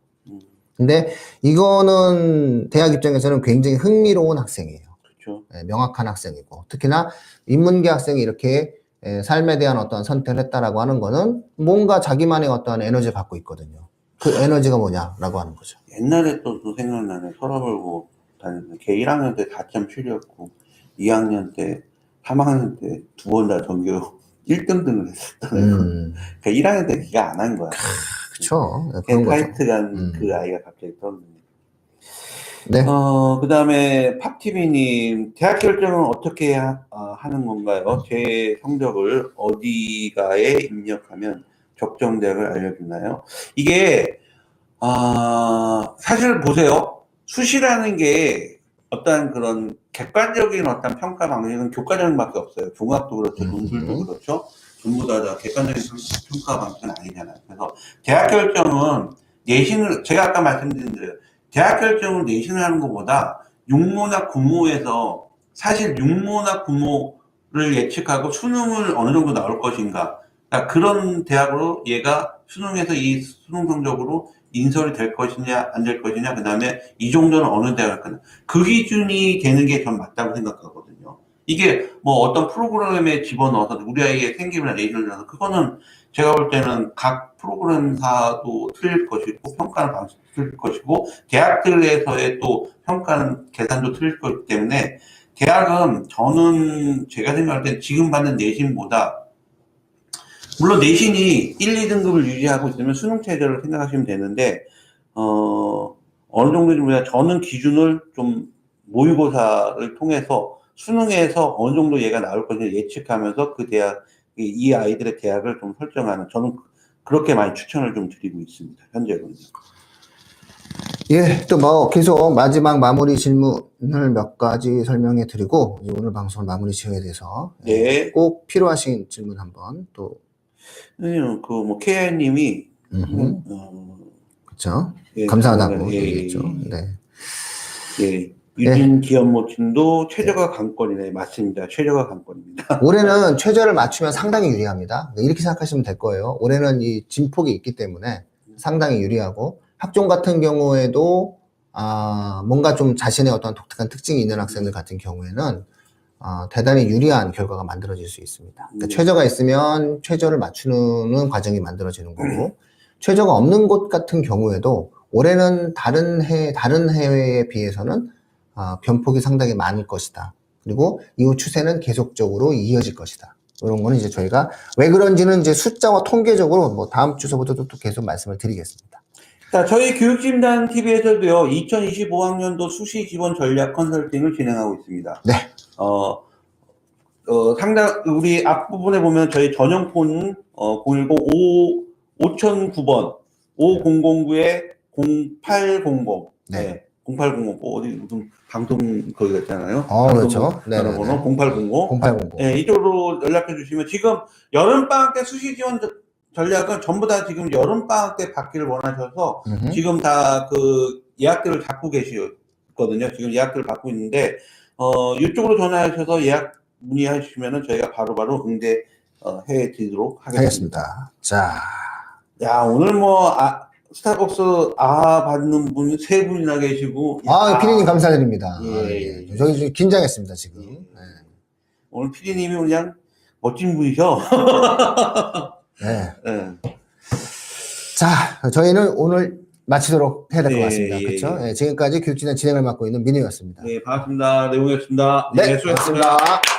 근데 이거는 대학 입장에서는 굉장히 흥미로운 학생이에요. 그렇죠. 명확한 학생이고 특히나 인문계 학생이 이렇게 삶에 대한 어떤 선택을 했다라고 하는 거는 뭔가 자기만의 어떤 에너지를 갖고 있거든요. 그 에너지가 뭐냐라고 하는 거죠. 옛날에 또 생각나네. 서라벌고 다녔는데 걔 1학년 때 4.7이었고 2학년 때 3학년 때 2번 다 전교 1등등을 했었다는 그러니까 1학년 때 걔가 안 한 거야. 그쵸. 그런 타이트한 그 아이가 갑자기 떠오르네. 네. 그 다음에 팝TV님, 대학 결정은 어떻게 하는 건가요? 제 성적을 어디가에 입력하면 적정 대학을 알려주나요? 이게, 사실 보세요. 수시라는 게 어떤 그런 객관적인 어떤 평가 방식은 교과적인 밖에 없어요. 종합도 그렇죠. 논술도 그렇죠. 전부 다 객관적인 평가 방식은 아니잖아요. 그래서 대학 결정은 내신을, 제가 아까 말씀드린 대로 대학 결정을 내신을 하는 것보다 육모나 군모에서 사실 육모나 군모를 예측하고 수능을 어느 정도 나올 것인가. 그러니까 그런 대학으로 얘가 수능에서 이 수능 성적으로 인설이 될 것이냐 안 될 것이냐, 그 다음에 이 정도는 어느 대학을 거냐, 그 기준이 되는 게 전 맞다고 생각하거든요. 이게 뭐 어떤 프로그램에 집어넣어서 우리 아이의 생기부나 내신을 넣어서 그거는 제가 볼 때는 각 프로그램사도 틀릴 것이고 평가는 방식도 틀릴 것이고 대학들에서의 또 평가는 계산도 틀릴 것이기 때문에 대학은 저는 제가 생각할 때 지금 받는 내신보다, 물론 내신이 1, 2등급을 유지하고 있으면 수능체제를 생각하시면 되는데 어느 정도인지 모르겠는데 저는 기준을 좀 모의고사를 통해서 수능에서 어느 정도 얘가 나올 것인지 예측하면서 그 대학, 이 아이들의 대학을 좀 설정하는, 저는 그렇게 많이 추천을 좀 드리고 있습니다. 현재로는. 예, 또 뭐 계속 마지막 마무리 질문을 몇 가지 설명해 드리고 오늘 방송을 마무리 지어야 돼서 네. 꼭 필요하신 질문 한번 또. 뭐 KI님이 그렇죠. 예, 감사하다고 예, 얘기했죠. 네. 예. 유진 기업모친도 최저가 강권이네. 맞습니다. 최저가 강권입니다. 올해는 최저를 맞추면 상당히 유리합니다. 이렇게 생각하시면 될 거예요. 올해는 이 진폭이 있기 때문에 상당히 유리하고, 학종 같은 경우에도 뭔가 좀 자신의 어떤 독특한 특징이 있는 학생들 같은 경우에는 대단히 유리한 결과가 만들어질 수 있습니다. 그러니까 최저가 있으면 최저를 맞추는 과정이 만들어지는 거고, 최저가 없는 곳 같은 경우에도 올해는 다른 해외에 비해서는 변폭이 상당히 많을 것이다. 그리고 이후 추세는 계속적으로 이어질 것이다. 이런 거는 이제 저희가 왜 그런지는 이제 숫자와 통계적으로 뭐 다음 주서부터도 또 계속 말씀을 드리겠습니다. 자, 저희 교육진단 TV에서도요, 2025학년도 수시 지원 전략 컨설팅을 진행하고 있습니다. 네. 우리 앞부분에 보면 저희 전용폰 010-5009번 5009-0800 네. 0800 어디 무슨 방송 거기 있잖아요. 그렇죠. 네. 전화번호 0800 0800. 네, 이쪽으로 연락해 주시면, 지금 여름방학 때 수시 지원 전략은 전부 다 지금 여름방학 때 받기를 원하셔서 지금 다 그 예약들을 잡고 계시거든요. 지금 예약들을 받고 있는데 이쪽으로 전화하셔서 예약 문의하시면은 저희가 바로바로 응대 해 드리도록 하겠습니다. 자, 야, 오늘 뭐 스타벅스 받는 분이 3분이나 계시고. 피디님 감사드립니다. 예. 저희 좀 긴장했습니다, 지금. 예. 네. 오늘 피디님이 그냥 멋진 분이셔. 네. 네. 자, 저희는 오늘 마치도록 해야 될 것 네, 같습니다. 예, 그렇죠? 예. 네, 지금까지 교육진의 진행을 맡고 있는 민우였습니다. 네, 반갑습니다. 내용이었습니다. 네, 수고하셨습니다. 고맙습니다.